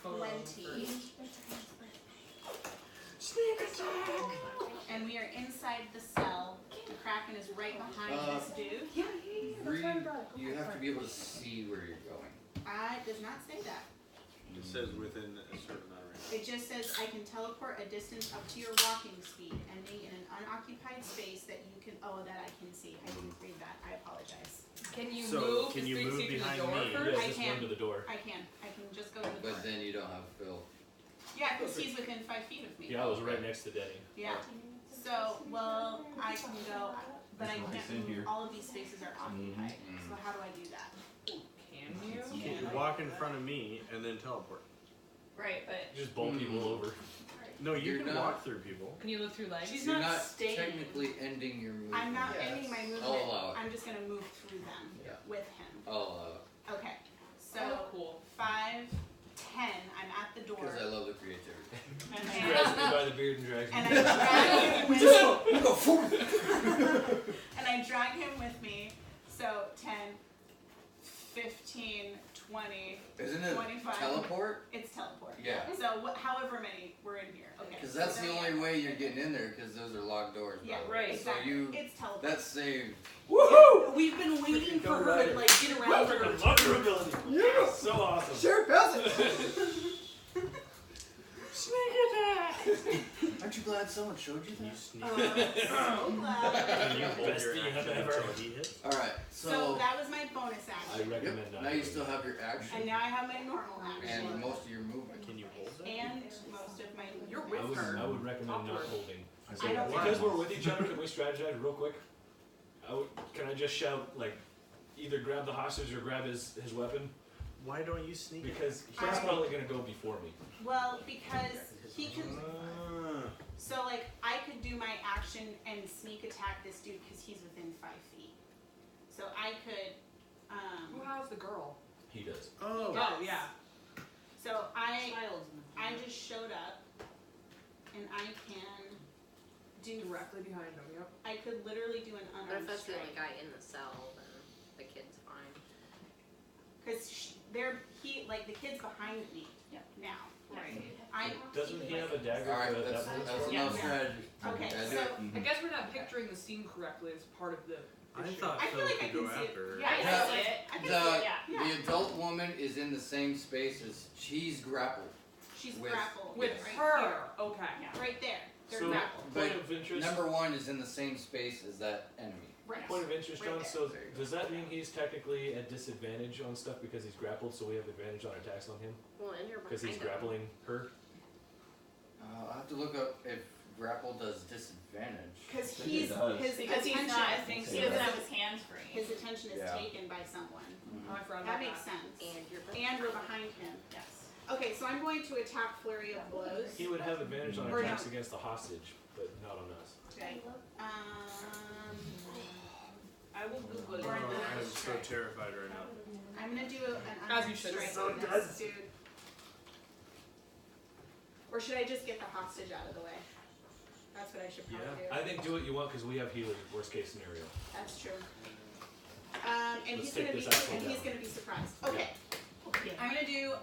20.
Sneak attack!
And we are inside the cell. The Kraken is right behind this dude.
You have to be able to see where you're going.
It does not say that.
It says within a certain amount of range.
It just says I can teleport a distance up to your walking speed, ending in an unoccupied space that you can. Oh, that I can see. I didn't read that. I apologize.
Can you
So,
move?
can you
the
move
3 feet to the
behind
door
me?
first?
Yeah,
I
just
can.
run to the door.
I can just go to the door.
But then you don't have Phil.
Yeah, because he's within 5 feet of me.
Yeah, I was right next to Denny.
Yeah. So, well, I can go, but I can't move. All of these spaces are occupied. So how do I do that?
Can you?
You walk in front of me and then teleport.
Right, but
Just bowl people over.
No, you
You're
can
not-
walk through people.
can you look through legs?
She's
You're
not
not
staying.
technically ending your movement.
I'm not
Yeah,
ending my
I'll
movement.
allow it.
I'm just gonna move through them
Yeah.
with him.
I'll allow it.
Okay. So
Oh, cool.
5, 10. I'm at the door.
Because I love the creativity.
And
She grabs me by the beard and drags me.
And I drag him with and I drag him with me. So 10, 15, 20.
Isn't it
25.
teleport?
It's teleport.
Yeah.
So however many we're in here. Okay.
Because that's
so
the
then-
only way you're getting in there, because those are locked doors.
Yeah,
by the way.
right,
Exactly.
So you,
It's teleport.
that's saved.
Woohoo!
We've been waiting for her to like get around to her.
I love your ability. Yeah! So awesome.
Sure, Belzer!
Sneak attack!
Aren't you glad someone showed you
Can you
that?
sneak?
So glad.
Can you hold
Best
your
thing
action
ever.
until he hits?
Alright,
So
so,
that was my bonus
I
action.
recommend
yep,
not
now you
doing
still
that.
have your action
And now I have my normal action.
and most of your movement.
Can you hold that?
And most of my
You're
I
with
would,
her.
I would recommend not holding.
I don't
Because we're with each other, can we strategize real quick? Can I just shout, like, either grab the hostage or grab his weapon?
Why don't you sneak?
Because he's probably gonna go before me.
Well, because he can.
Ah.
So like I could do my action and sneak attack this dude because he's within 5 feet. So I could.
Who has the girl?
He does.
Oh.
Yes.
Oh yeah.
So I
Child's in the
just showed up, and I can do.
directly behind him. Yep.
I could literally do an
But if
unarmed
that's the only
strike.
guy in the cell, then the kid's fine.
Because the kid's behind me now. Right.
Doesn't he have a dagger?
Alright,
for
that's
that
enough
Yeah.
strategy.
Okay,
Yeah, do
so
it.
I guess we're not picturing the scene correctly as part of the.
I
issue.
thought
I feel
Phil
like I
could go
can see it.
after her.
Yeah, I
Yeah.
can see it. I can see it.
The
Yeah.
adult woman is in the same space as she's grappled.
She's
With-
grappled.
With
right
her.
here.
Okay.
Yeah, right there. They're
So,
grappled.
point of interest.
Number 1 is in the same space as that enemy.
Right.
Point of interest,
Right
John.
there.
So does that mean he's technically at disadvantage on stuff because he's grappled? So we have advantage on attacks on him
Well, and you're
because
behind
he's
him.
grappling her.
I'll have to look up if grapple does disadvantage.
Because
think it
he's
does.
his
Because he's
attention.
not, I think
he
he doesn't
doesn't
have his hands free.
His attention is
Yeah.
taken by someone.
Oh, I forgot
That
about
makes sense.
And you're
And we're behind him.
Yes.
Okay, so I'm going to attack flurry of blows.
He would have advantage on
Or
attacks
no.
against the hostage, but not on us.
Okay.
I will Google it.
Or an
I'm
unarmed
so
strike.
terrified right now.
I'm gonna do an
As
unarmed
you should.
strike
So
on this dude. Or should I just get the hostage out of the way? That's what I should probably do.
I think do what you want because we have healing. Worst case scenario.
That's true. And
Let's
he's gonna
take
be
this asshole
and he's
down.
gonna be surprised. Okay. I'm gonna do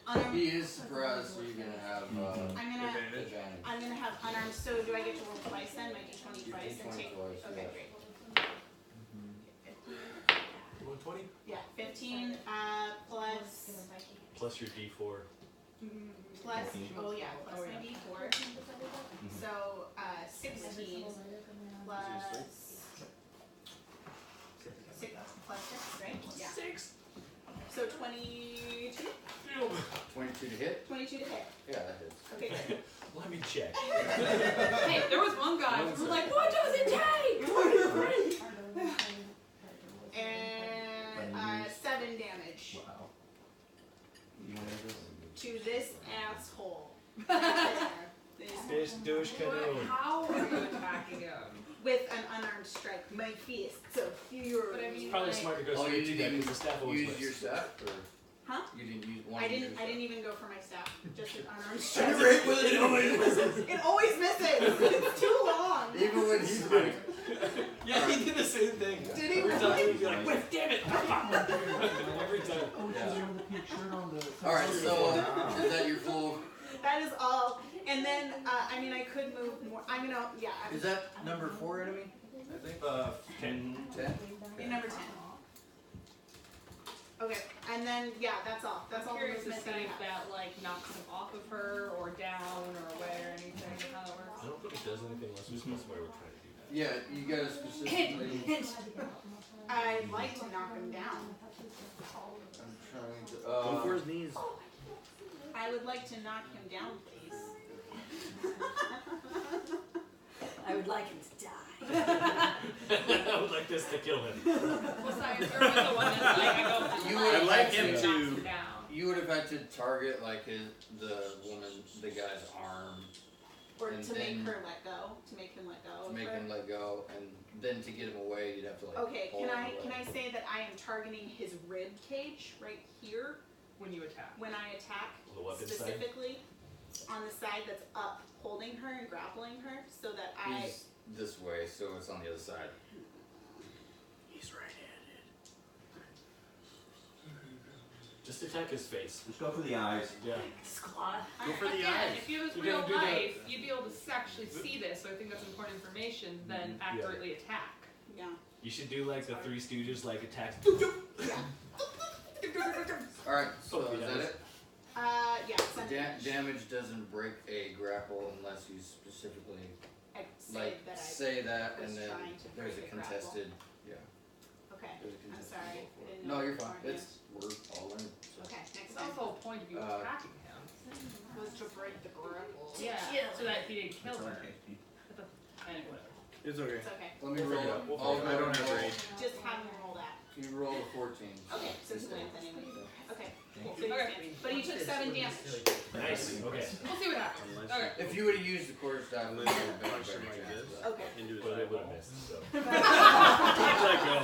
unarmed.
He is surprised, so you're gonna have
Advantage.
advantage.
I'm gonna have unarmed. So do I get to roll twice then? My d20
You
twice and
D20
take.
twice,
Okay,
yes.
great.
120
Yeah, 15 plus
plus your D4.
plus oh yeah plus my d4. So 16 plus 6 plus 6, right? Yeah.
6.
So 22.
22 to hit?
22 to hit.
Yeah, that hits.
Okay, good.
Let me check.
Hey, there was one guy who was like, "What does it take?"
And 7 damage
Wow. You wanna do this?
to this asshole. This-
Fish douche canoe.
How are you attacking him?
With an unarmed strike, my fists of fury.
But I
It's
mean,
probably
like,
smart to go
Oh,
straight
you
to that
didn't
because the staff always
use
whips.
your staff? Or
Huh?
you didn't use one?
I didn't even go for my staff. Just an unarmed
I
strike.
never hit with it, it always misses.
It always misses. It's too long.
Even when he's like,
Yeah, he did the same thing.
Did he
Every time
really?
he'd be like, "Whip, damn it!" Every time.
alright, so is that your full?
That is all. And then, I mean, I could move more. I'm gonna, yeah,
Is that number 4 enemy? I think.
10.
10?
I'm number 10. Okay, and then, yeah, that's all. That's all
I'm
the
curious to
movement
see
that I
if
have.
that like knocks him off of her or down or away or anything. How that works.
I don't think it does anything unless we specify we're trying to do that.
Yeah, you gotta specifically.
I'd like to knock him down.
I'm trying to.
Go for his knees.
I would like to knock him down, please.
I would like him to die.
I would like this to kill him.
Well, science, you're the one that's like, I go.
You
"Fine."
would
I'd like
him
Knocks
to-
him down.
You would have had to target like the guy's arm
Or
And
to make
then-
her let go. To make him let go.
to
of
make
her.
him let go, and then to get him away, you'd have to like.
Okay,
pull
can
him
I
away.
say that I am targeting his rib cage right here
When you attack.
when I attack,
The weapon side?
specifically on the side that's up, holding her and grappling her, so that I.
He's this way, so it's on the other side.
He's right-handed.
Just attack his face.
Just go for the eyes.
Yeah.
Squat.
Go for the
Again,
eyes.
if it was
You
real
gotta do that.
life, you'd be able to actually see this. So I think that's important information. Then accurately attack.
Yeah.
You should do like the Three Stooges, like attacks.
Alright, so
Oh,
is that
yeah.
it?
Yeah.
Damage doesn't break a grapple unless you specifically
I say
like
that I.
say that,
was
and then
trying to
there's a
break a grapple.
contested. Yeah.
Okay.
There's a
I'm
contested
sorry.
roll for
I
it.
didn't
No,
know
you're
it
fine.
beforehand.
We're all in. So.
Okay. Next
It's
time.
also the whole point of you attacking him.
Was to break the grapple.
Yeah.
Kill
So that he didn't kill her. Anyway, whatever.
It's okay.
It's okay.
Let me
We'll figure it out.
roll.
We'll
I don't have rage.
Just have him roll that.
You roll a 14.
Okay. So he wins anyway. Okay. Cool. So
Okay.
but he took 7 damage.
Nice. Okay.
We'll see what happens.
Unless
Okay.
If you would have used the quarter staff,
And
you
then
would have been a
punch him
better
like
chance,
this.
but-
Okay.
into his
But it would
eyeball.
have missed. So.
Let go.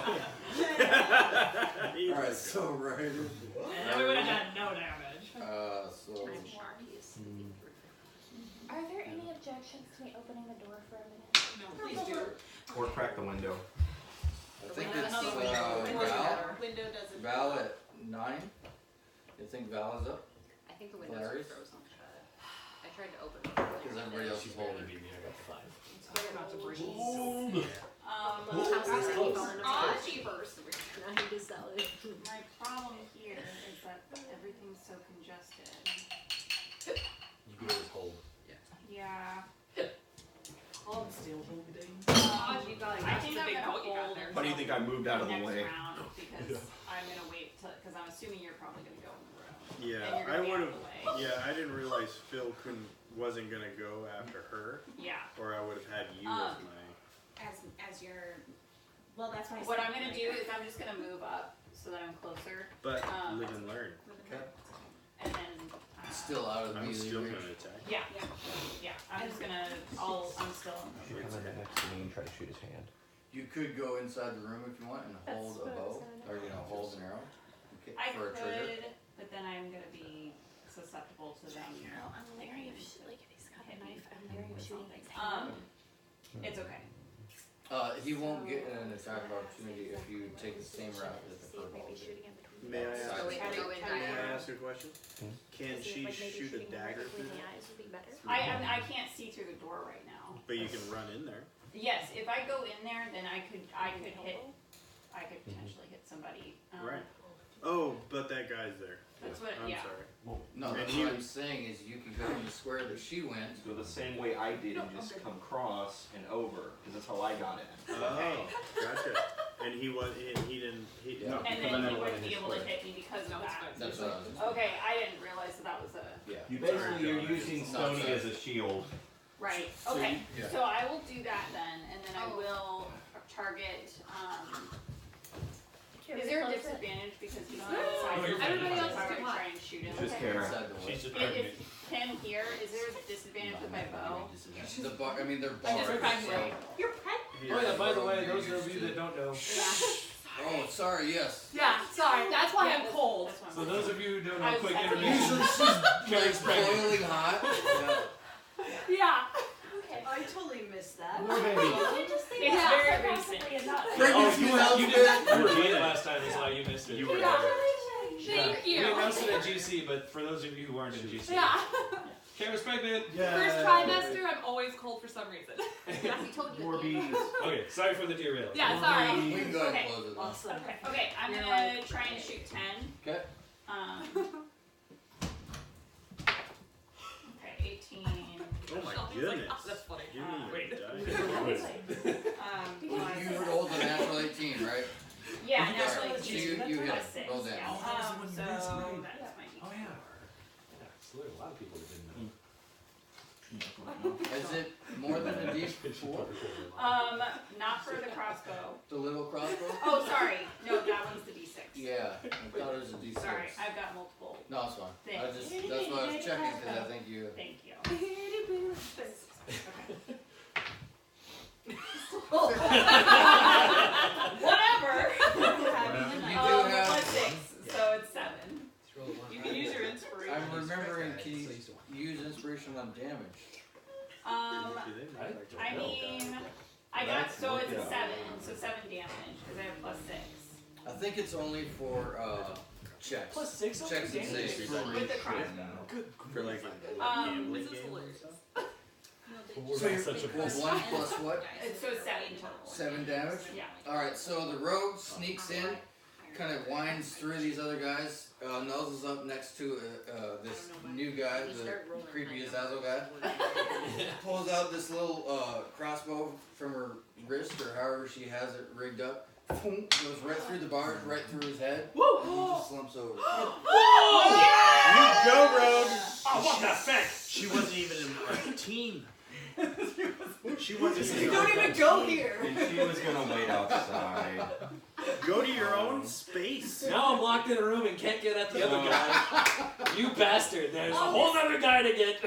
Alright, so right.
And we would have done no damage.
So
Are there any objections to me opening the door for a minute?
No, please do.
Or crack the window.
I think
Window
it's
doesn't-
Val.
Window doesn't.
Val at 9. You think Val is up?
I think the windows are
Larry's?
frozen shut. I tried to open them.
Because everybody else
She's
is
barely
holding.
beat me. I got 5.
It's better not to breathe.
House is already falling apart. Cheapers. We're trying to sell it.
My problem here is that everything's so congested.
think I moved out of the
next
way.
round because I'm gonna wait till, because I'm assuming you're probably gonna go in the room. And
Yeah,
you're
I
gonna be out
would
of
have.
the way.
Yeah, I didn't realize Phil wasn't gonna go after her,
Yeah.
or I would have had you as my.
As your, well, that's why I
What
said
I'm gonna
like-
do is I'm just gonna move up so that I'm closer.
But live and learn.
Okay.
And then.
Still out of the
I'm
melee
still
range.
gonna attack.
Yeah. Yeah. I'm just gonna. I'm still.
You should come in next to me and try to shoot his hand.
You could go inside the room if you want and hold a bow, or hold an arrow. Okay,
I
for a trigger.
could, but then I'm gonna be susceptible to them.
I'm leery of like if he's got a knife, I'm leery of shooting his hand.
It's okay.
He won't get an attack opportunity if you take the same route as the purple.
May I ask?
So we can go in
May I
diagonal.
ask a question? Can she shoot a dagger through
the
there?
eyes would be better.
I can't see through the door right now.
But you can run in there.
Yes, if I go in there, then I could potentially hit somebody.
Right. Oh, but that guy's there.
That's what.
I'm
yeah.
sorry.
No,
And
that's
he-
what I'm saying is you can go in the square that she went.
Go the same way I did and just come across and over, because that's how I got in.
Oh, gotcha. And he didn't.
Yeah.
And then he wouldn't be able to hit me because of that.
That's what I was.
Okay, I didn't realize that was a.
Yeah.
You basically are using
Not
Stony
sorry.
as a shield.
Right.
So
Okay.
you- yeah.
So I will do that then, and then I will target. Is there a disadvantage because he's on the side?
No, you're fine.
Everybody else
If I
is
were to
what?
try and shoot him.
Just Kara.
Inside the
She's
wood.
just
If him here, is there a disadvantage with my bow?
The bar. I mean, they're
I'm just
bars.
pregnant.
So.
You're pregnant.
Oh yeah, by the way, those of you that don't know,
Oh, sorry. Yes.
Yeah, sorry. That's why
Yeah,
I'm cold.
That's what I'm
so
saying.
those of you who don't
I
know,
was-
quick
I-
intermission.
Usually she's
Karen's pregnant.
boiling hot.
Yeah.
I totally missed that.
Poor baby.
It's very recent.
Oh,
Pregnancy
you were
sounds
you
good.
were late last time, that's why you missed it.
You were
Yeah.
there.
Thank you.
We announced it at GC, but for those of you who aren't in GC,
Yeah.
Kara's pregnant.
First trimester, I'm always cold for some reason.
We told you.
More bees.
Okay, sorry for the derail.
Yeah, sorry.
We can go ahead
Okay.
and close it. Then.
Awesome.
Okay, I'm
You're
gonna try and shoot 10.
Okay.
Okay, 18.
Oh my
Shelby's
goodness.
like, oh, that's funny.
Give me
Wait.
a die.
You rolled a natural 18, right?
Yeah,
You
no,
guys
like
So you hit
plus
it.
6.
Roll down.
Yeah.
Oh, that was the one you
So
missed, right?
that's my
Oh yeah. So there are a lot of people that didn't know.
Is it more than a D4?
Not for the crossbow.
The little crossbow?
Oh, sorry. No, that one's the D6.
Yeah, I thought it was a D6.
Sorry, I've got multiple.
No, it's fine.
Thanks.
That's why I was checking because I think you.
Thank you. Whatever.
You do have.
Plus 6, so it's 7.
Just roll one.
You can use your inspiration.
I'm remembering. Can you use inspiration on damage?
I mean, I got, so it's a 7, so 7 damage, because I have plus 6.
I think it's only for checks.
Plus 6 on
Checks and
damage?
saves.
With the crossbow.
Good.
For like a gambling
This is
game and
hilarious.
stuff.
We're
So
not
you're
such a
well,
mess.
1 plus what?
So 7 total.
7 damage?
Yeah.
Alright, so the rogue sneaks in, kind of winds through these other guys, nuzzles up next to this new guy, the creepy Azazel guy. Pulls out this little crossbow from her wrist, or however she has it rigged up. Boom, goes right through the bars, right through his head. And he just slumps over.
You go, Rogue!
Oh, what the fuck?
She wasn't even in a team. She wasn't
You
even
don't even go here.
And she was gonna wait outside.
Go to your own space.
Now I'm locked in a room and can't get at the other guy. You bastard! There's a whole other guy to get.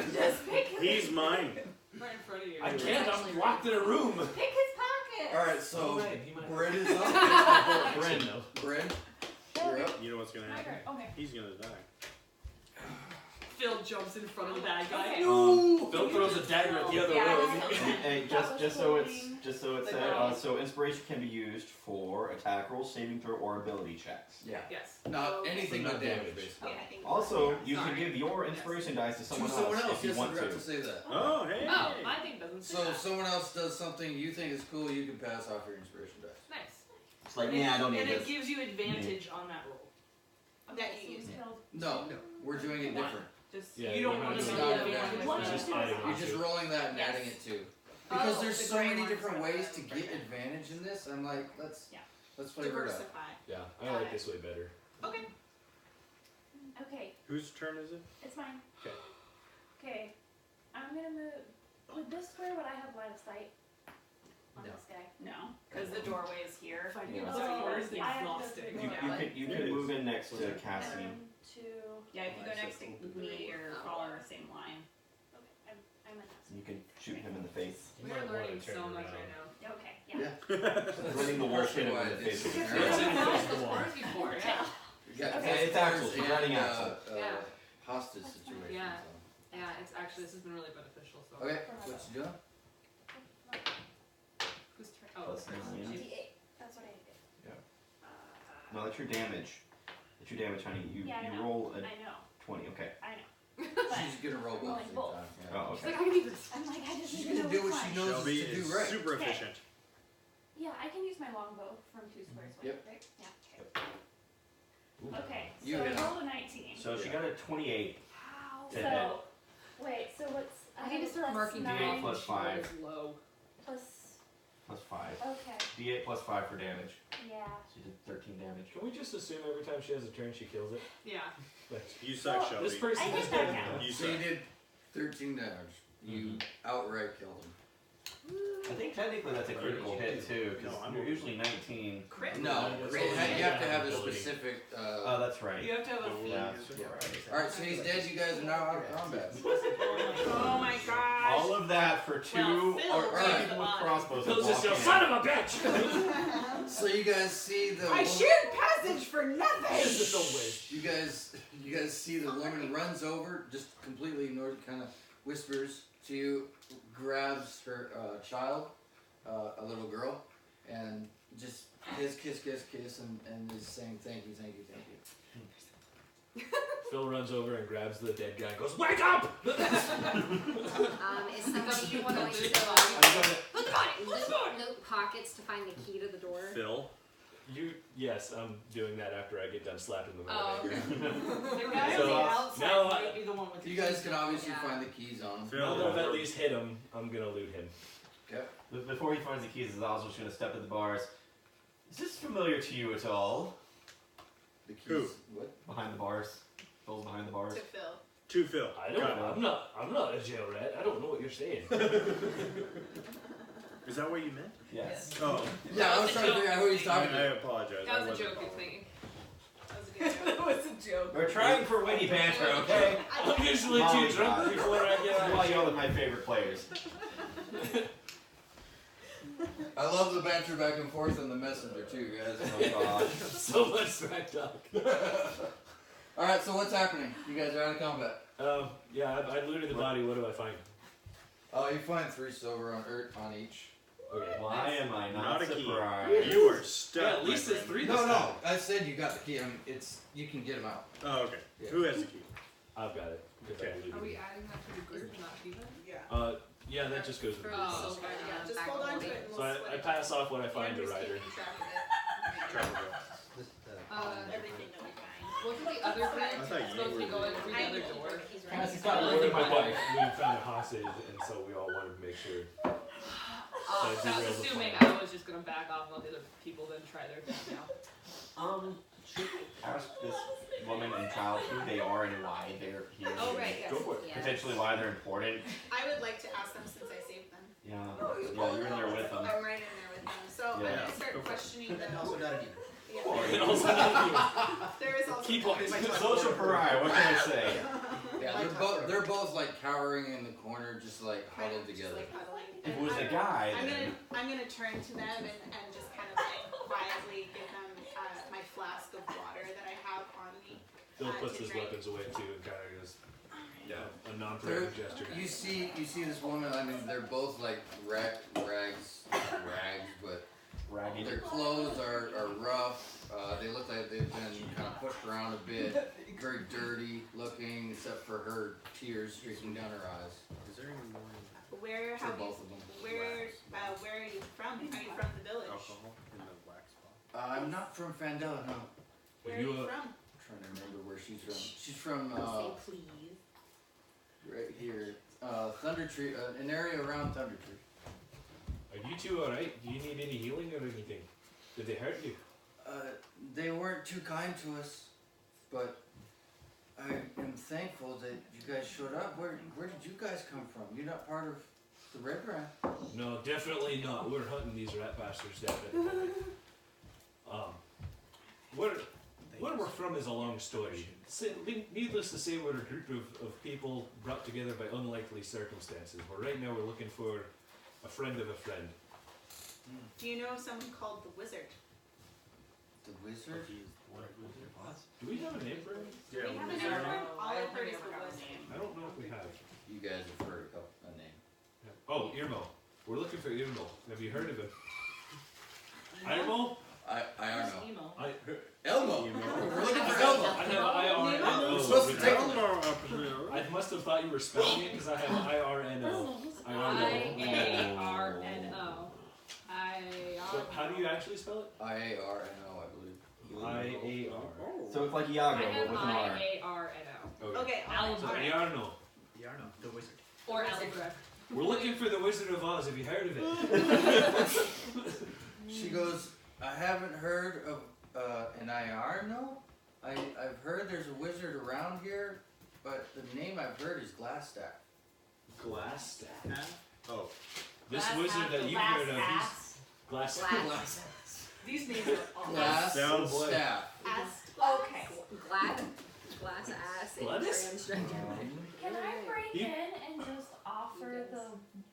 He's mine.
Right in front of you.
I can't. I'm locked in a room.
Pick his pocket!
Alright, so
He might-
Bryn is up.
Bryn, though.
Bryn, you're up.
You know what's gonna happen?
Okay.
He's gonna die.
Phil jumps in front of the bad guy.
Okay.
Phil throws a dagger at the other
Yeah.
rogue.
Hey, just so it's said, so inspiration can be used for attack rolls, saving throw, or ability checks.
Yeah.
Yes.
Not anything
Not
but damage,
damage.
basically.
Okay, I think
Also, you
Sorry.
can give your inspiration dice to
To
someone
someone
else
else,
if you
yes, I
want
forgot
to.
to say that.
Oh, hey.
Oh, my thing doesn't say
So
that.
if someone else does something you think is cool, you can pass off your inspiration dice.
Nice.
It's like, yeah, I don't need
And it
this.
gives you advantage on that roll.
That you use.
No, we're doing it different.
Just
Yeah,
you don't
you're
want
not
to
doing
know
it.
the advantage.
You're just adding on
You're just
to it.
rolling that and
Yes.
adding it too. Because
Oh,
there's
the
so
gray
many
ones
different
are
ways
the-
to get advantage in this. I'm like, let's.
Yeah.
Let's flavor it up.
diversify.
Yeah, I like this way better.
Okay.
Okay,
Whose turn is it?
it's mine.
Okay.
Okay, I'm gonna move. With this square, would I have line of sight on
No.
this guy?
No, because the doorway is here.
If I
Yeah.
do
Oh,
yours,
I have to go
exhausting.
through
You,
the
you
door.
could you
It
could
is.
move in next to Cassie.
1, 2.
Yeah, if you go next to me, you're following the same line.
Okay, I'm in that.
You can shoot him in the face.
We are learning so much right now.
Okay, yeah.
Running the wolf hit him in the
Partially
face.
why
with
it
his
is.
arrow.
Before, yeah.
Yeah,
Okay.
It's Axel, she's running
and,
Axel.
Yeah.
hostage situation.
Yeah.
So.
Yeah, it's actually, this has been really beneficial, so.
Okay, what you doing?
Whose turn? Oh,
Plus
it's hers.
9.
D8. That's what I did.
No, that's your damage. That's your damage, honey. You
Yeah, I
you
know.
roll a
I know.
20. Okay.
I know.
She's gonna roll both
Rolling
at the
both.
same time.
Oh,
She's
okay.
like, I can do this.
I'm like, I just
She's
need to
gonna
know
do
which
what she
one.
knows
Shelby
to do
is
right.
super
Okay.
efficient.
Yeah, I can use my longbow from 2 squares away,
Yep.
right? Yeah.
Ooh.
Okay,
You
so I
hit.
rolled a 19.
So she got a 28.
Wow.
To hit.
So, wait, so what's...
I need to start
plus
marking
D8
9
plus 5.
She was low.
plus...
Plus 5.
Okay,
D8 plus 5 for damage.
yeah.
She did 13 damage.
Can we just assume every time she has a turn, she kills it?
Yeah.
Like,
You suck,
Well,
Shelby.
this person
I think
is
that
dead
counts.
now.
You
So you
suck.
did 13 damage. You outright killed him.
I think technically that's a critical hit too, because
No, I'm
you're
okay.
usually 19.
Crit.
No,
That's
you
all
have to have a
ability.
specific.
Oh, that's right.
You have to have a
Yeah.
Alright, so he's dead. You guys are now out of combat.
Oh my gosh.
All of that for 2
Well, Phil
or
raised
people
the
with
body.
crossbows.
Phil's
that
just
walk
yell,
in.
son of a bitch!
So you guys see the.
I shared passage for nothing.
Just no way.
You guys see the woman runs over, just completely ignored, kind of whispers to you, grabs her child, a little girl, and just kiss, and is saying thank you.
Phil runs over and grabs the dead guy and goes, wake up!
Is somebody going to loot pockets to find the key to the door?
Phil.
Yes, I'm doing that after I get done slapping them
Oh,
with
okay.
The guy
So,
on the outside
now
might be the one with the
You guys can obviously
Yeah.
find the keys on him.
Phil.
Now that I've at least hit him, I'm gonna loot him.
Okay.
Before he finds the keys, Azaz's just going to step to the bars. Is this familiar to you at all?
The keys.
Who?
What?
Behind the bars. Phil's behind the bars.
To Phil.
To Phil.
I don't
Got
know. I'm not a jail rat. I don't know what you're saying.
Is that what you meant?
Yes.
Oh,
Yeah, I was trying to figure out who he's
I
talking to.
apologize.
That
I
was a
wasn't
joke, you're
following.
thinking.
That was a good joke.
That was a joke.
We're trying for witty banter, okay?
I'm usually
Oh
too
my
drunk
God.
before I get
This is
out
why
of
y'all
jail.
are my favorite players.
I love the banter back and forth in the messenger too, guys.
Oh gosh.
So much smack talk.
Alright, so what's happening? You guys are out of combat.
Yeah, I looted the body. What do I find?
You find 3 silver on each.
Okay.
Why am I not
Not a key.
surprised?
You are stuck.
Yeah, at least
my
it's
friend.
3 this
No,
time.
I said you got the key. I mean, you can get them out.
Oh, okay.
Yeah.
Who has the key?
I've got it. because I
Okay.
looted
Are we
it.
adding that to the group, not even?
Yeah.
Yeah, that just goes with
For
the
the
Oh,
silver,
Yeah, just
back
hold on to
holding.
it and
So
we'll split
I
it.
pass off what I find to
Andrew's
Ryder.
keeping track of it.
Try to go.
Everything that we find.
Well, for the other group,
I thought
it's
you
supposed to be
were
going
the-
through the other door.
Cassie,
I
stop
was
looking
with my
my
wife. We found a hostage, and so we all wanted to make sure. So I
I was
derailed the
assuming
plan.
I was just gonna back off and let the other people then try their thing now.
Should we ask this woman and child who they are and why they're here?
Oh, right, yes.
Go for it.
Yeah.
Potentially why they're important.
I would like to ask them since I saved them.
Yeah, you're in there with them.
I'm right in there with them. So I'm
Yeah.
gonna start questioning them.
And also not a demon.
Yeah.
And also,
There is also
Keep on-
Social pariah, what can I say?
Yeah, they're both like cowering in the corner, just like huddled together.
Just, like, huddling.
If it
And
was a
I'm-
guy,
I'm
then
gonna turn to them and just kind of like quietly give them my flask of water that I have on me.
Phil puts
to
his
drink.
weapons away too, and kind of goes,
Yeah.
a non-threatening gesture.
You see this woman. I mean, they're both like rags, but
ragged.
their clothes are rough. They look like they've been kind of pushed around a bit. Very dirty looking, except for her tears streaking down her eyes.
Is there any more
Where
For
have you?
both of them.
Where are you from? Are you from the village?
alcohol in the wax bottle?
I'm not from Phandelver, no.
Where are
You,
you from?
I'm trying to remember where she's from. She's from
Say please.
right here, Thunder Tree, an area around Thunder Tree.
Are you two alright? Do you need any healing or anything? Did they hurt you?
They weren't too kind to us, but I am thankful that you guys showed up. Where did you guys come from? You're not part of the Red Brand.
No, definitely not. We're hunting these rat bastards down at the moment. Where we're from is a long story. Needless to say, we're a group of people brought together by unlikely circumstances. But right now we're looking for a friend of a friend.
Do you know someone called the Wizard?
The Wizard?
Do we have a name for him?
We haven't heard of him. All I've heard is the Wizard.
I don't know if we have.
You guys have heard a name.
Oh, Irmo. We're looking for Irmo. Have you heard of him? Irmo?
I don't know.
Elmo.
Elmo. We're looking for Elmo.
I have I-R-N-O.
We're supposed to take
I must have thought you were spelling it because I have I-R-N-O.
I-A-R-N-O.
So how do you actually spell it?
I-A-R-N-O, I believe.
I-A-R.
So it's like Iago,
I
but
have
with an R.
I-A-R-N-O.
Okay,
So
alright.
Iarno.
Yarno, the wizard.
Or Algebra.
We're looking for the Wizard of Oz. Have you heard of it?
She goes, I haven't heard of an Iarno. I've heard there's a wizard around here, but the name I've heard is Glassstaff.
Glassstaff.
Oh.
This wizard that you've heard of, he's Glassstaff.
These names are all
Glass
Sounds
staff.
Okay.
Glass ass.
Gladys?
Can I break in and just offer the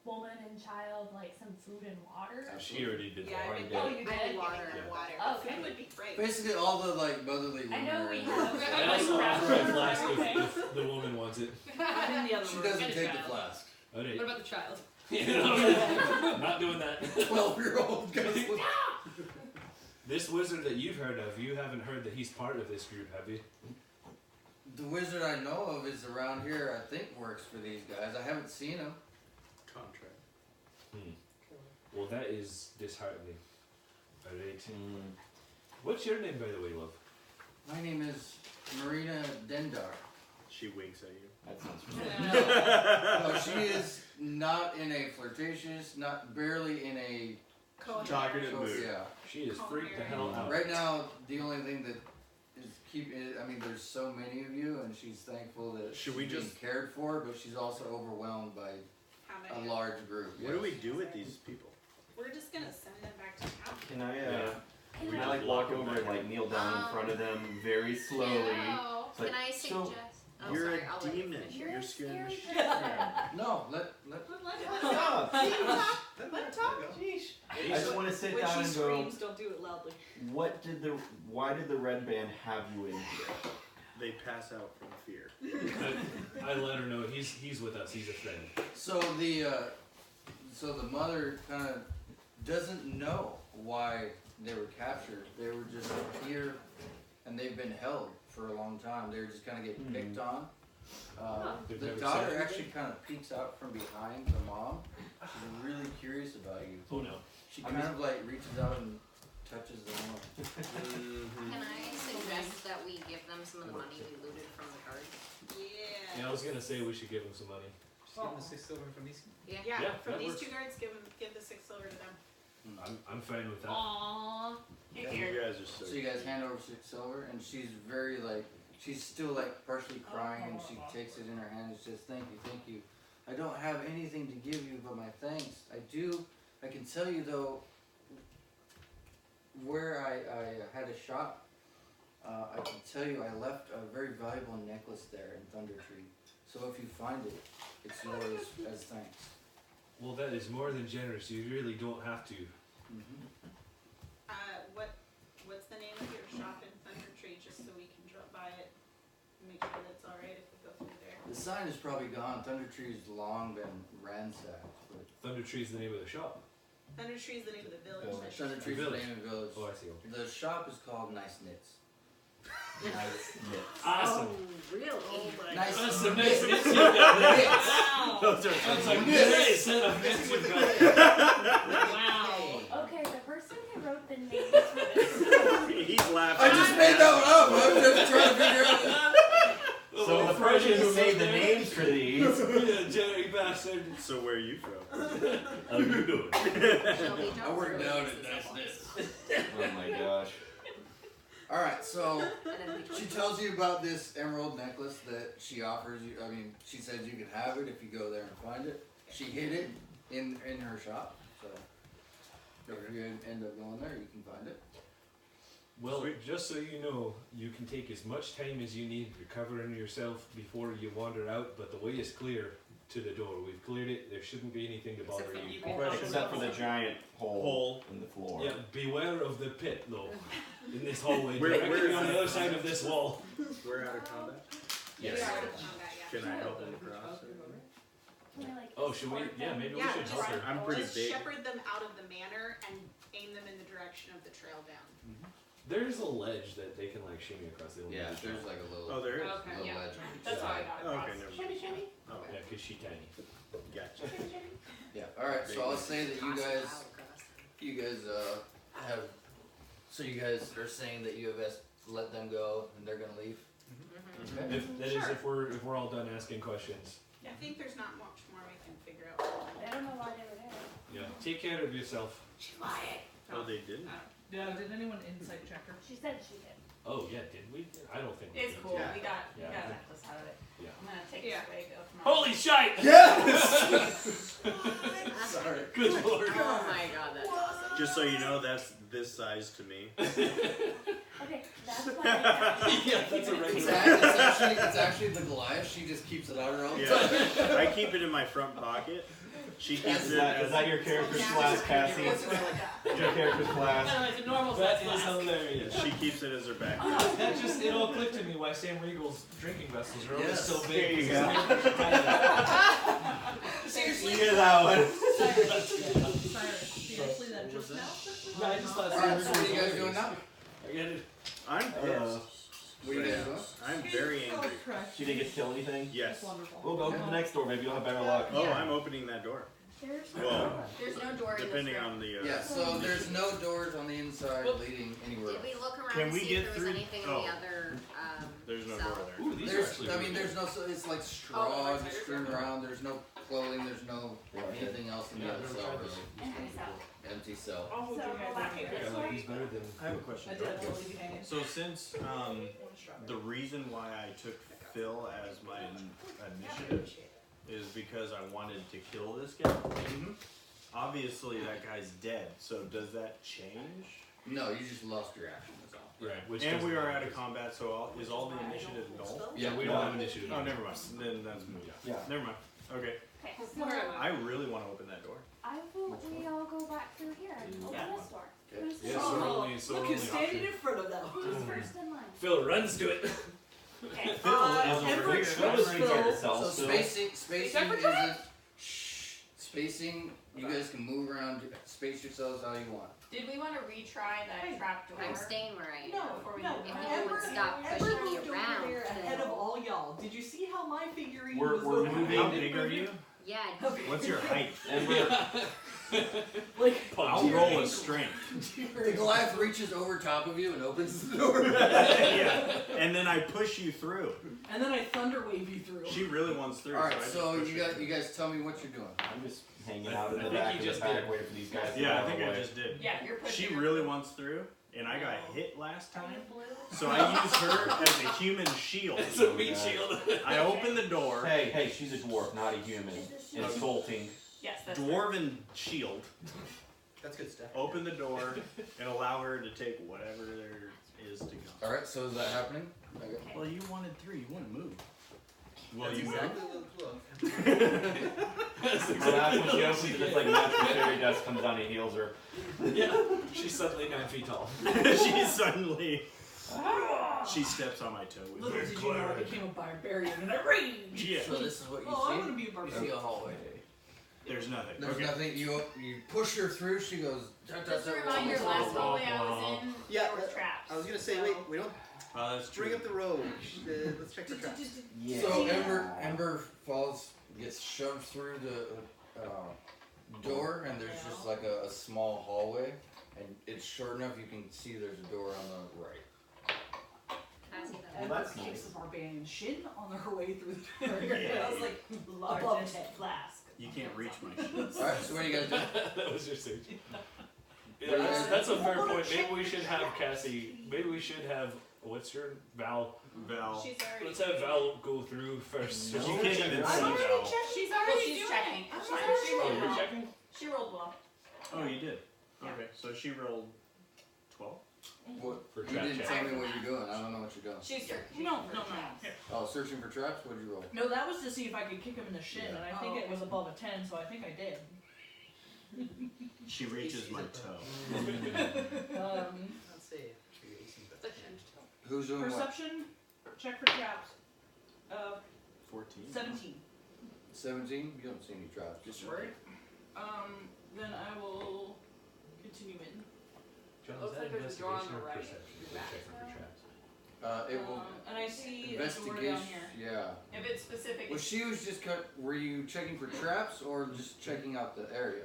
woman and child like some food and water?
She already did
Yeah,
that.
I did.
Oh, you
I did
did?
water
Yeah.
and water.
Okay.
Food would be great.
Basically, all the like motherly women.
I know
are
we
in
have.
there.
I also offer a flask if the woman wants it.
I'm in the other
She
room.
doesn't
Get a
take the
child.
flask.
Alright.
What about the child?
Not doing that.
12-year-old goes.
This wizard that you've heard of, you haven't heard that he's part of this group, have you?
The wizard I know of is around here. I think works for these guys. I haven't seen him.
Contract.
Well, that is disheartening. Alright. What's your name, by the way, love?
My name is Marina Dendar.
She winks at you.
That sounds
No, she is not in a flirtatious, not barely in a.
Talkative mood.
Yeah.
She is freaked the hell out.
Right now, the only thing that is keeping. I mean, there's so many of you, and she's thankful that
Should
she's
we
being
just-
cared for, but she's also overwhelmed by
How
a
many?
large group.
What do we do with these people?
We're just gonna send them back to town.
Can I,
Yeah.
can I like walk over and like kneel down in front of them very slowly?
No.
It's like,
Can I
so-
suggest? Oh,
You're
sorry,
a
I'll let you
demon.
finish.
You're scaring the shit
person.
No, let.
Let
Stop.
him talk.
I just want to sit
When
down
she
and go,
screams, don't do it loudly.
why did the red band have you in here?
They pass out from fear.
I let her know he's with us. He's a friend.
So the mother kind of doesn't know why they were captured. They were just here, and they've been held for a long time. They were just kind of getting picked on.
They've
The
never
daughter
said
actually kind of peeks out from behind the mom. She's really curious about you.
Oh no.
She kind of like reaches out and touches the mom.
Can I suggest that we give them some of the money we looted from the guards?
Yeah.
Yeah, I was gonna say we should give him some money.
Just give him the 6 silver from these.
Yeah.
Yeah,
From
that
these
works.
two guards, give the 6 silver to them.
I'm fine with that.
Aww.
You guys are so.
So you guys hand over 6 silver, and she's very like, she's still like partially crying, and she takes it in her hand and says, thank you. I don't have anything to give you but my thanks. I can tell you though, where I had a shop, I can tell you I left a very valuable necklace there in Thunder Tree. So if you find it, it's yours as thanks.
Well, that is more than generous. You really don't have to.
What's the name of your shop in Thunder Tree, just so we can drop by it and make sure that's alright if we go through there.
The sign is probably gone. Thunder Tree's long been ransacked. But
Thunder Tree's the name of the shop.
Thunder Tree is the name of the village.
Village.
that
Thunder
she's
Tree's
from.
the name of the village.
Oh, I see. Okay.
The shop is called Nice Knits.
Nice.
Awesome.
Really? Oh my
Nice
That's
Knits.
some nice knits you've got there.
Wow.
Those are
That's a
some
great set of knits you've got there.
Wow.
Okay, the person who wrote the names for this.
He's laughing.
I just made that one up. I'm just trying to figure out.
So the person who made the names for these.
Yeah, Jerry bastard.
So where are you from?
How you doing?
I work down at Nice Knits.
Oh my gosh.
Alright, so
And then we
she tells you about this emerald necklace that she offers you. I mean, she says you can have it if you go there and find it. She hid it in her shop, so if you end up going there, you can find it.
Well, just so you know, you can take as much time as you need recovering yourself before you wander out, but the way is clear to the door. We've cleared it. There shouldn't be anything to bother you.
Except for the giant hole in the floor.
Yeah, beware of the pit, though, in this hallway.
We're
Directly on the other side of this wall.
We're out of combat.
Yes.
We are out of combat, yeah.
Can I help him across?
Can I, like,
Oh, should we?
escort
Yeah,
them?
maybe we
Yeah,
should help her.
I'm pretty
Just
big.
shepherd them out of the manor and aim them in the direction of the trail down.
There's a ledge that they can like shimmy across. They'll
Yeah,
need to
there's
jump.
like a little,
Oh, there is?
Okay,
little
yeah.
ledge.
That's how I got
Oh,
across.
okay, never mind.
Shimmy, shimmy.
Oh,
Yeah, cause she's tiny.
gotcha.
Yeah, alright, so I'll say that you guys have, so you guys are saying that you have let them go and they're gonna leave? Okay.
If that is, if we're all done asking questions.
I think there's not much more we can figure out.
I don't know why they were there.
Yeah, take care of yourself.
Oh, they didn't?
Yeah, did anyone insight check her?
She said she did.
Oh yeah, did we? I don't think we
It's
did.
cool.
Yeah.
We got
Yeah.
a necklace out of it.
Yeah.
I'm gonna take
Yeah.
a swig of my.
Holy shite!
Yes! Sorry.
Good lord.
Oh my god, that's awesome.
Just so you know, that's this size to me.
Okay, that's why I
Yeah, that's a
It's,
regular.
it's actually the Goliath, she just keeps it on her all the
Yeah.
time.
I keep it in my front pocket. She keeps
Is
it
that,
as
is that your character's class, Cassie? Your character's class?
No, it's a normal
That
size
is
glass.
hilarious.
she keeps it as her back.
That just, it all clicked to me why Sam Regal's drinking vessels are always
Yes.
so
There
big.
you
because
go.
his name-
Seriously?
You hear that one?
Cyrus, seriously, that just now?
Yeah, I just thought
Alright,
Sam
so what are you
Regal
guys doing now?
I get it.
I'm pissed.
What are you guys doing?
I'm very angry.
She didn't get to kill anything?
Yes.
Wonderful.
We'll go to the next door, maybe you'll have better luck.
Oh, I'm opening that door.
There's
Well,
There's no door in this
depending
room.
on the.
Yeah, so there's no doors on the inside leading anywhere.
Did we look around
Can
to
we
see
get
if there was
through-
anything in
oh.
the other
There's no
cell?
door there.
Ooh, these are
There's,
actually
I
really
mean,
good.
there's no, so it's like
Oh,
straw
outside
just
is
strewn
there?
around, there's no clothing, there's no anything else in the
Yeah,
other
I've never
cell,
tried this.
really.
empty cell.
Empty cell.
I'll hold
So
your
go
hand.
back to
Yeah,
this
like
one.
he's better than.
I have a question.
I did, I will leave you hanging.
So since the reason why I took Phil as my initiative is because I wanted to kill this guy. Obviously that guy's dead. So does that change?
No, you just lost your action, that's all.
Right, which
And
doesn't
we are
matter.
out of combat, so is all the initiative null?
Yeah, we don't have initiative.
Oh, never mind. Then that's moot.
Yeah.
Never mind. Okay.
Okay, so
I really want to open that door.
I vote we all go back through here and open
Yeah.
this door.
Okay.
Who's
Yeah,
first?
so only, so
Look,
only
who's standing
option.
in front of that
Who's
one.
first in line?
Phil runs to it.
Okay.
Phil is over
Everett
here.
Phil
I'm
is
ready to
Phil.
get herself
So
still.
spacing isn't, shh, spacing, you guys can move around, space yourselves how you want.
Did we want to retry that trap door?
I'm staying where I am.
No,
Before we
no.
move
If
on.
you would stop
Everett
pushing me
moved
around.
over there ahead of all y'all. Did you see how my figurine
We're-
was
we're
over
moving.
How
there?
big are you?
Yeah.
What's your height?
And we're,
Like,
I'll roll a strength.
The Goliath reaches over top of you and opens the door.
Yeah. And then I push you through.
and then I thunder wave you through.
She really wants through.
Alright,
I just
so
push
you
her.
guys tell me what you're doing.
I'm just hanging out in
I
the
think
back
he
of the
just
pack
did.
waiting for these guys to
Yeah,
get
I
out of
think
the
I
way.
just did.
Yeah, you're pushing.
She really wants through, and I got hit last time.
Blue?
So I use her as a human shield.
It's a meat shield.
I open the door,
Hey, hey, she's a dwarf, not a human.
Is this
Insulting.
Yes, that's
dwarven shield,
That's good stuff.
open the door, and allow her to take whatever there is to go.
Alright, so is that happening? Okay.
Well, you wanted 3, you want to move. Well,
That's
you
exactly
move.
the look.
Well, that's when she opens it, it's like magic fairy dust comes down and heals her.
Yeah, she's suddenly 9 feet tall.
She suddenly, she steps on my toe with
Little
her.
did you know I became a barbarian and I rage.
Yeah,
So this is what you
Oh, I
see?
want to be a
You
barbarian.
see a hallway.
there's nothing.
There's
Okay.
nothing, you push her through, she goes...
Just a reminder, last hallway I was in,
Yeah,
there were traps.
I was gonna say, wait, we don't
That's true.
bring up the road. Let's check for traps.
Yeah.
So Ember falls, gets shoved through the door, and there's just like a small hallway, and it's short enough you can see there's a door on the right.
Can I see that?
And
that's
kicks
nice.
the barbarian shin on her way through the door.
Yeah.
I was like, above
Largest
head.
flask.
You can't reach my shit.
Alright, so what are you guys doing?
That was your search. Yeah, that's a fair point. Maybe we should have Cassie. Maybe we should have. What's your Val?
She's already.
Let's have Val go through first.
You can't even see Val.
She's already checking.
Oh, you're checking?
She rolled well.
Oh, you did?
Yeah.
Okay, so she rolled 12?
What?
For
You
trap
didn't
check.
tell me what you're doing. I don't know what you're doing.
She's
No. Here.
Oh, searching for traps? What'd you roll?
No, that was to see if I could kick him in the shin, and I think it was above a 10, so I think I did.
She reaches my toe.
Let's see.
Who's doing what?
Perception, check for traps.
14.
17.
17? You don't see any traps. Just
Right. Then I will continue in.
John,
Looks
is that
like there's a door on
investigation
the
or
right.
perception? We're checking for traps.
It will.
And I see a door
Investigation.
down here.
Yeah.
If it's specific,
Well, she was just were you checking for traps or just checking out the area?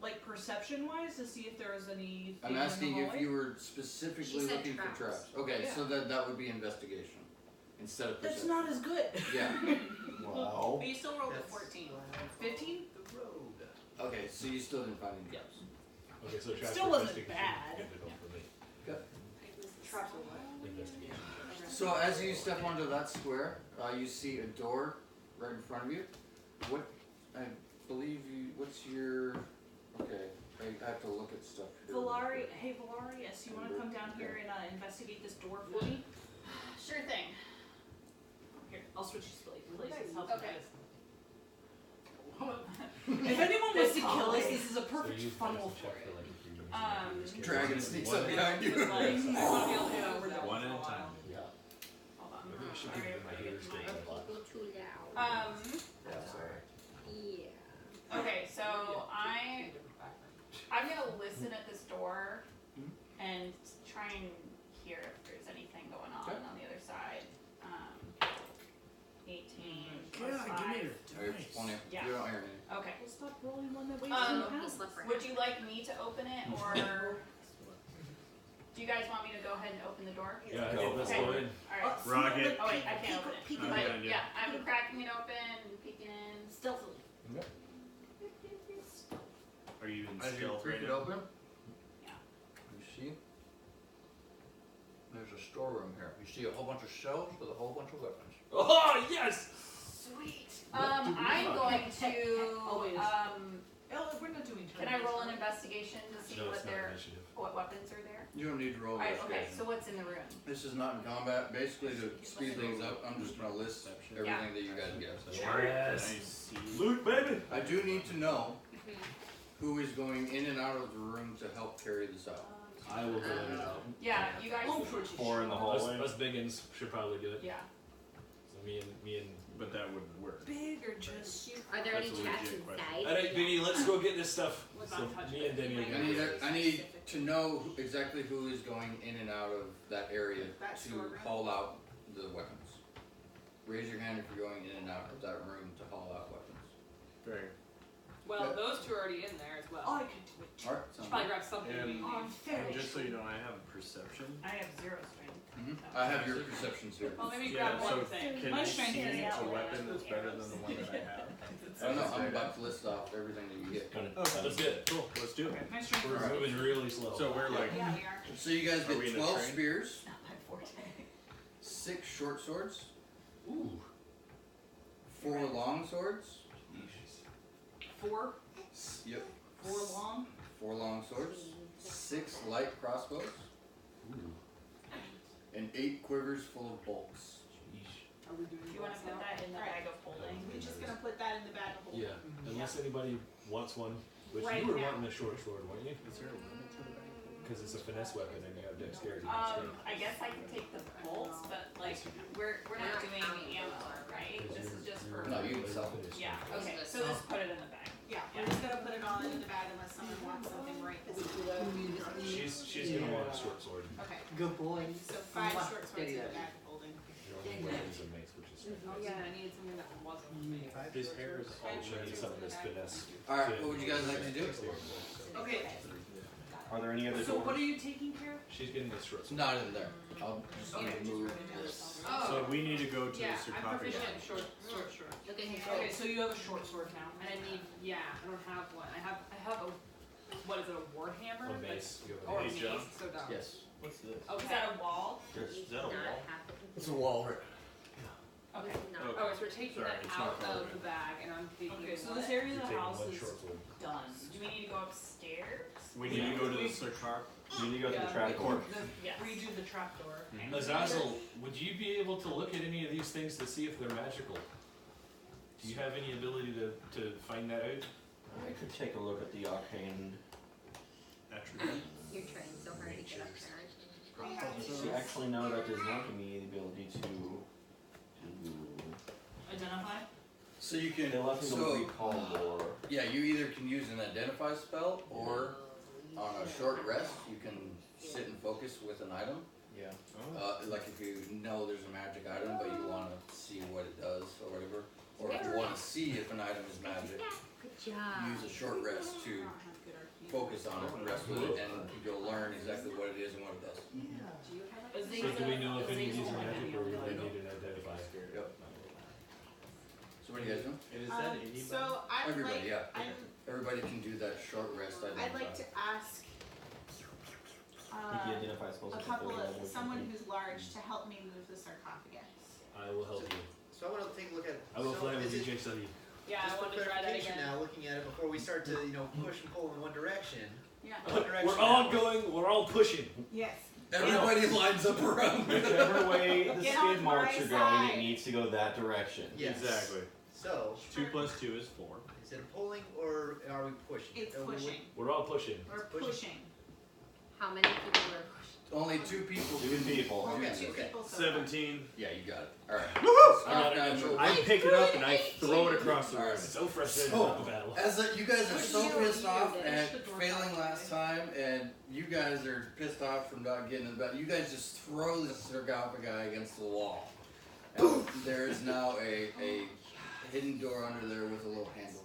Like perception wise, to see if there was any.
I'm asking if you were specifically
She said
looking
traps.
for traps. Okay,
Yeah.
so that would be investigation instead of
That's
perception.
not as good.
Yeah.
Wow.
But you still rolled a
That's
14.
15?
The road.
Okay, so you still didn't find any traps.
Okay, so traps
Still
for
wasn't
investigation.
bad.
Good to know for me.
Traps are what?
Investigation.
So as you step onto that square, you see a door right in front of you. What I believe you. What's your? Okay, I have to look at stuff here.
Hey Valarius, you want to come down here and investigate this door for me?
Sure thing.
Here, I'll switch you places.
Okay.
If anyone wants to kill us, this is a perfect
So you
funnel
check
for
for
it.
like if you
Dragon sneaks up behind you.
Like, I want to be able to get over there.
One at a time.
Yeah.
hold on.
Maybe we should give them my haters get a lot.
Too loud.
Yeah, sorry.
Yeah.
Okay, so I'm gonna listen at this door and try and hear if there's anything going on
Okay.
on the other side. 18
God,
plus 5.
give me your
There's plenty.
Yeah.
You don't hear anything.
Okay.
We'll stop rolling one that weighs
Um,
10
He
pounds.
slept for
Would you like me to open it, or do you guys want me to go ahead and open the door?
Yeah, I think let's go in.
Alright.
Rocket.
Oh wait, I can't open it.
Peek
it
But
in.
yeah, I'm cracking it open and peeking in.
Stealthily.
Are you in
As you
stealth
creak
right
it
now?
open,
Yeah.
you see there's a storeroom here. You see a whole bunch of shelves with a whole bunch of weapons.
Oh yes!
Sweet. I'm going to
Always. Oh, we're not doing
can I roll an investigation to see
No, it's not initiative.
what weapons are there?
You don't need to roll
Alright, okay,
investigation.
so what's in the room?
This is not in combat. Basically, to speed things up, I'm just gonna list everything that you guys get.
Yes.
I see.
Loot, baby!
I do need to know who is going in and out of the room to help carry this out.
I will go in and out.
Yeah, you guys.
4 in the hallway.
Us biggins should probably do it.
Yeah.
So me and.
But that would work.
Big or just
Are there any
That's a
traps
legit question.
inside?
Alright, Vinny, let's go get this stuff.
Let's
So
not touch
me and
it.
Denny are
I
gonna
need,
do
I need to know exactly who is going in and out of that area
That
to
storeroom?
haul out the weapons. Raise your hand if you're going in and out of that room to haul out weapons.
Very.
Well, those two are already in there as well.
I could do it too.
Alright,
Should
sounds
probably
good.
grab something.
And-
we need.
And just so you know, I have perception.
I have 0 strength.
I have your perceptions here.
Well, maybe
Yeah,
grab
so
one thing.
can
My
you
strength
see
is
a
out.
weapon that's better than the one that I have?
I don't know, I'm about to list off everything that you get.
Okay.
Let's get it.
Cool, let's do it.
My strength
We're
is
moving really slow.
So we're like,
Yeah, we are.
So you guys
Are we
get
in a
12
train?
spears,
Not my forte.
6 short swords,
Ooh.
4 long swords.
4
Yep.
4 long.
4 long swords, 6 light crossbows, and 8 quivers full of bolts.
Are we doing
Do you want to put that in the bag of holding?
We're just gonna put that in the bag of holding.
Yeah, unless anybody wants one. Which
Right
you were
now.
wanting a short sword, weren't you?
is there a limit to the bag?
Because it's a finesse weapon and you have dexterity. and strength.
I guess I can take the bolts, but like we're not doing the ammo, right? This is just for.
No, you can sell it.
Yeah. Okay. So just put it in the bag.
Yeah, we're just gonna put it all in the bag unless someone wants something right this minute.
She's gonna want a short sword.
Okay,
Good boy.
so 5 short swords in the bag of holding.
Your only weapon is a mace, which is
Oh yeah, I needed something that wasn't.
his hair is all she needs some of this finesse.
Alright, what would you guys like to do?
Okay,
Are there any other
So what
doors?
are you taking care of?
She's getting this short
It's
sword.
not in there. I'll just
Okay.
move this.
So we need to go to
Yeah,
the
I'm
sarcophagus.
proficient in short.
Look at his
Okay, so you have a short sword now.
And I need, I don't have one. I have a
What is it, a warhammer?
A mace. You have a
Or a
mace.
mace,
John?
so dumb.
Yes.
What's this?
Is that a wall?
Is that a wall?
It's a wall.
Okay.
Okay.
Oh, so we're taking
Sorry,
that
it's
out
not
of the bag and I'm taking
Okay, so
what?
this area of
You're
the
taking
house
one
is
short sword.
done. Do we need to go upstairs?
We need to go to the Sarcophagi.
You need to go to the
Yeah,
trap door.
Yes. Redo the trapdoor.
Azazel, would you be able to look at any of these things to see if they're magical? Do you have any ability to find that out?
I could take a look at the arcane.
Attribute.
You're trying so hard to get up there.
See, actually, no, that does not give me the ability to.
Identify?
So you can.
They left me to
So
recall more.
yeah, you either can use an identify spell, or on a short rest, you can sit and focus with an item.
Yeah.
Like if you know there's a magic item, but you want to see what it does or whatever, or if you want to see if an item is magic,
Good job.
use a short rest to focus on it, rest with it, and you'll learn exactly what it is and what it does.
So do we know if any of these are magic or we might need an identifier?
Yep. So what are you guys doing?
And is that anybody?
So I'm
Everybody,
like,
yeah.
I'm,
Everybody can do that short rest identify.
I'd like to ask
I think the identify spells
a
are
couple
fairly
of,
level
someone
with
who's large to help me move the sarcophagus.
I will help you.
So I want to take a look at.
I will
so
fly with
is
you,
it-
JXW.
Yeah,
Just
I
for
wanted to try that
clarification
again.
now, looking at it before we start to, push and pull in one direction.
Yeah.
What direction
We're all
now?
going, we're all pushing.
Yes.
Everybody lines up around.
Whichever way the
Get on
skid marks
my
are going,
side.
it needs to go that direction.
Yes.
Exactly.
So,
2 plus 2 is 4.
is it a pulling or are we pushing?
It's
Are we-
pushing.
We're all pushing.
We're
pushing.
pushing.
How many people were pushed?
Only 2 people.
Two people.
Only
Okay,
two
okay.
people so far.
17.
Yeah, you got it. Alright.
I got a natural.
I pick it up and I throw it across the room.
Alright.
So frustrated
So,
about the battle.
as you guys are so
You
pissed off
did.
at
The door
failing
locked
last time, and you guys are pissed off from not getting in the battle, you guys just throw the sarcophagi against the wall. And there is now a hidden door under there with a little handle.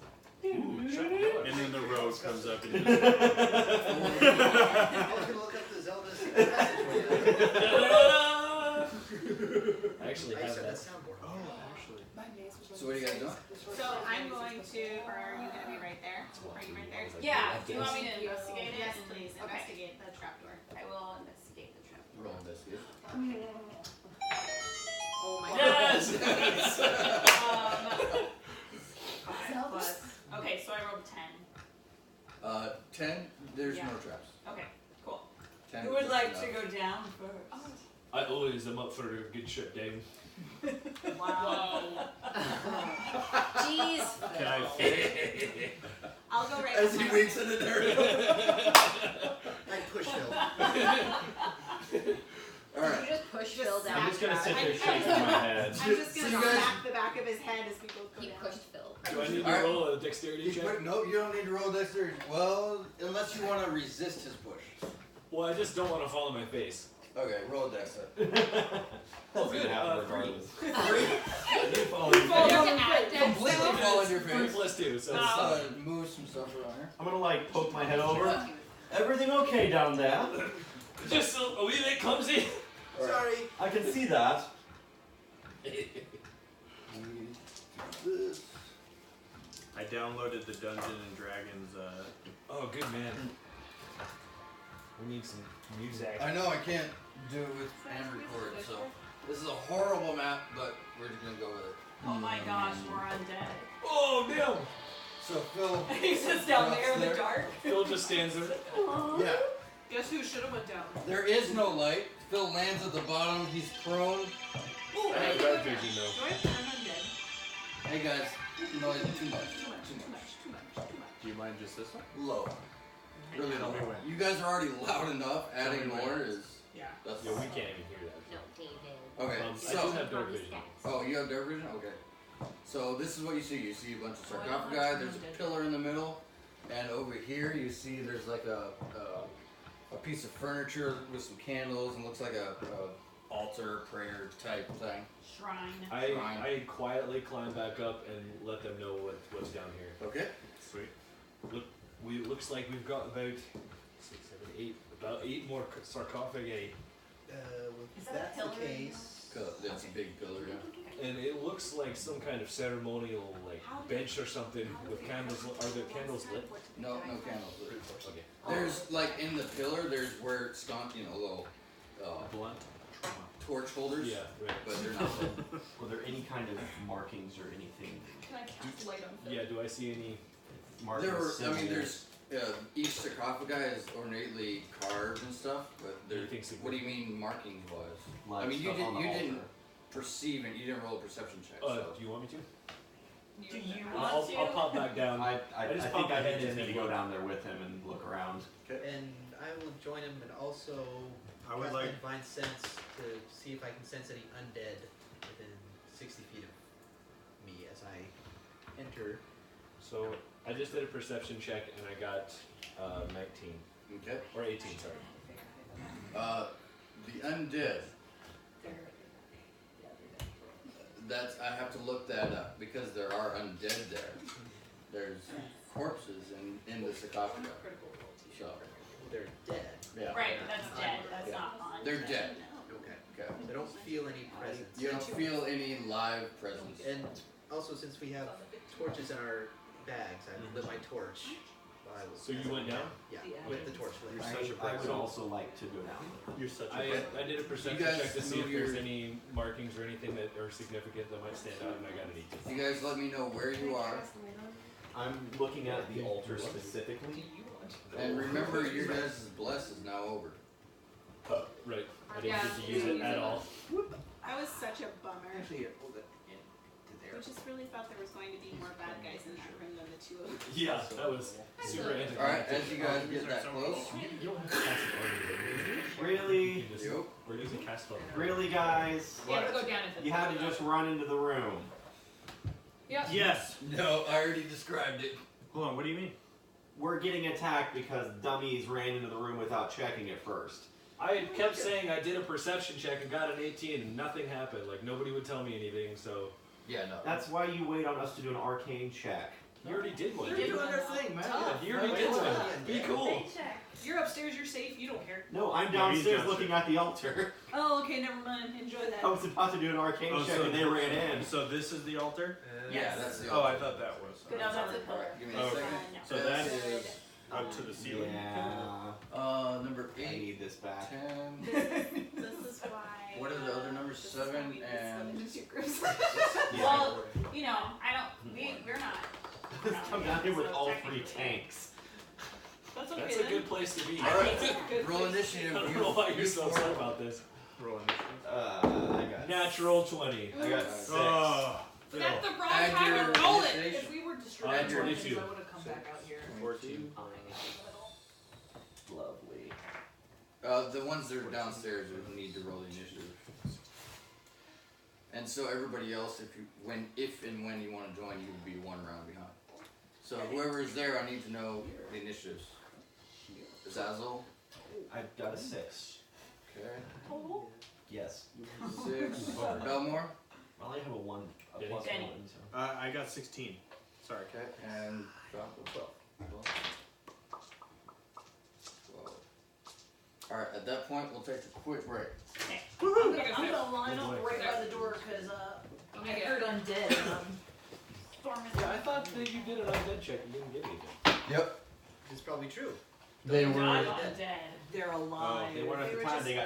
Ooh, shut the door.
And then the road comes up and just.
I was gonna look up the Zelda secret passageway.
I actually
I
have
used to have that
that.
soundboard.
Oh, actually.
So what are you guys doing?
So I'm going to, or are you going to be right there? Are you right there?
Yeah, do you want me to investigate it?
Yes, please.
Okay.
Investigate the trapdoor.
I will investigate the trap.
Roll investigation.
Oh my
Yes!
Five plus. Okay, so I rolled 10.
10, there's
Yeah.
no traps.
Okay, cool.
10
Who would
is
like
enough.
to go down first?
I always am up for a good shut down.
Wow.
Jeez.
Can I fit?
I'll go right
As he
behind
winks in the area.
I push Phil.
Alright.
You just push
Just
Phil down.
I'm just gonna sit there
I'm-
shaking my head.
I'm just
So
going
you
to
guys-
smack the back of his head as we both go
He
down.
pushed Phil.
Do I need to
Alright.
roll a dexterity check?
No, you don't need to roll dexterity. Well, unless you want to resist his push.
Well, I just don't want to fall on my face.
Okay, roll a dex.
That's
good,
gonna happen
3.
regardless.
3.
You fall on your
You have
face.
to add dex.
Completely fall on your
3
face.
plus 2, so
Let's move some stuff around here.
I'm gonna like poke my head over. Everything okay down there?
just a wee bit clumsy.
Alright.
Sorry.
I can see that.
This.
I downloaded the Dungeons and Dragons.
Oh, good man. We need some music.
I know I can't do it with and record, so this is a horrible map, but we're just gonna go with it.
Oh my gosh, we're undead.
Oh, damn!
So Phil,
He's just down there in the
There.
dark.
Phil just stands there.
yeah,
Guess who should have went down?
there is no light. Phil lands at the bottom. He's prone.
I have red vision though.
Do I have undead?
Hey guys, no, too much.
Too much, too much.
Do you mind just this one?
Low. Really
Tell
low.
me when.
You guys are already loud enough. Adding
me when.
more is
Yeah.
that's
Yeah, we
fine.
can't even hear that.
No, David.
Okay,
I do
so
have dark vision.
oh, you have dark vision. Okay. So this is what you see. You see a bunch of
Oh, I don't
sarcophagi.
like
There's a
undead.
pillar in the middle, and over here you see there's like a piece of furniture with some candles and looks like a altar prayer type thing.
Shrine.
I quietly climb back up and let them know what's down here.
Okay.
Sweet.
Looks like we've got about 6, 7, 8, about 8 more sarcophagi.
Well,
Is
if
that a
that's the
pillar?
case.
That's a big pillar. Yeah.
and it looks like some kind of ceremonial like bench or something with candles. Are the candles lit?
No candles lit.
Okay.
There's like in the pillar. There's where it's gone. You know, little
Blunt.
torch holders.
Yeah, right.
But they're not lit.
Were there any kind of markings or anything?
Can I cast light on Phil?
Yeah. Do I see any?
Markings,
There were. I mean,
symbols?
there's each sarcophagi is ornately carved and stuff. But there.
Anything
What do you mean markings wise?
Like
I mean, you
stuff on the
didn't
altar.
perceive it. You didn't roll a perception check.
Do
So.
you want me to?
Do you want
I'll,
to?
I'll pop back down.
I
just
think
pop my
I
head
just
in
need to
and
go
look.
down there with him and look around.
And I will join him and also
I would
cast
like.
my divine sense to see if I can sense any undead within 60 feet of me as I enter.
So I just did a perception check and I got 19
Okay.
or 18. Sorry.
The undead. That's I have to look that up because there are undead there. There's corpses in the sarcophagi. So
They're dead.
yeah.
Right, but that's dead. That's
Yeah.
not on.
They're dead.
Okay.
Okay.
I don't feel any presence.
You don't feel any live presence.
And also, since we have torches in our bags, I lit my torch. While I was
So you went down?
Yeah, with the torch lit.
I would also like to go down.
You're such a.
I did a perception
guys
check to see if
move
there's
your-
any markings or anything that are significant that might stand out, and I got an 18.
You guys let me know where you are,
I'm looking at the altar specifically.
and remember your guys' bless is now over.
Right. I didn't get to use it at all.
I was such a bummer.
Actually, hold it in to there.
I just really thought there was going to be more bad guys in that room than the two of us.
Yeah, that was super anticlimactic.
All right, as you guys get that close,
You don't have to cast it on
Really?
you. Just,
Yep.
we're using cast spell.
Really, guys?
You have to go down into the
You had to just run into the room.
Yep.
Yes.
no, I already described it.
Hold on. What do you mean?
We're getting attacked because dummies ran into the room without checking it first.
I kept saying I did a perception check and got an 18 and nothing happened. Like nobody would tell me anything, so
Yeah, no.
That's why you wait on us to do an arcane check.
you already did one.
You're
didn't
doing
you?
our thing, man.
Yeah, you already did one. Be cool.
You're upstairs, you're safe, you don't care.
No, I'm
No, he's
downstairs
downstairs.
looking at the altar.
Oh, okay, never mind. Enjoy that.
I was about to do an arcane
Oh,
check
so
and they ran in.
So this is the altar.
Yeah, that's the.
Oh, I thought that was.
No, that's a pillar.
Alright, give me a
Okay.
second.
So that is up to the ceiling.
Yeah.
Number
I
8,
need this back.
10.
This is why.
What are the other numbers?
This is why
7
we
and.
split into two groups.
Well, you know, I don't. We're not.
Let's come down here with
So
all 3
technically-
tanks.
That's okay
That's a
then.
good place to be.
All right,
It's a good
roll
place.
initiative.
I don't know why you're so upset about this.
Roll initiative.
I got
Natural 20.
I got 6.
Oh.
But that's the wrong
Add
time
your
to roll it.
initiation.
If we were
Add
distributing
your
tokens, I
22.
would have come back out here.
14.
Lovely.
The ones that are downstairs would need to roll the initiative. And so everybody else, if and when you want to join, you would be 1 round behind. So whoever is there, I need to know the initiatives. Zazzle.
I've got a 6.
Okay.
Total?
Yes.
6. Belmore.
I only have a 1, a plus
Danny.
1, so.
I got 16. Sorry.
Okay. And Falco. 12. Alright, at that point, we'll take a quick break.
I'm gonna line up right by the door because I heard undead.
Yeah, I thought that you did an undead check and didn't get anything.
Yep.
It's probably true.
They
Not
were.
undead. They're alive.
They weren't at the time, they got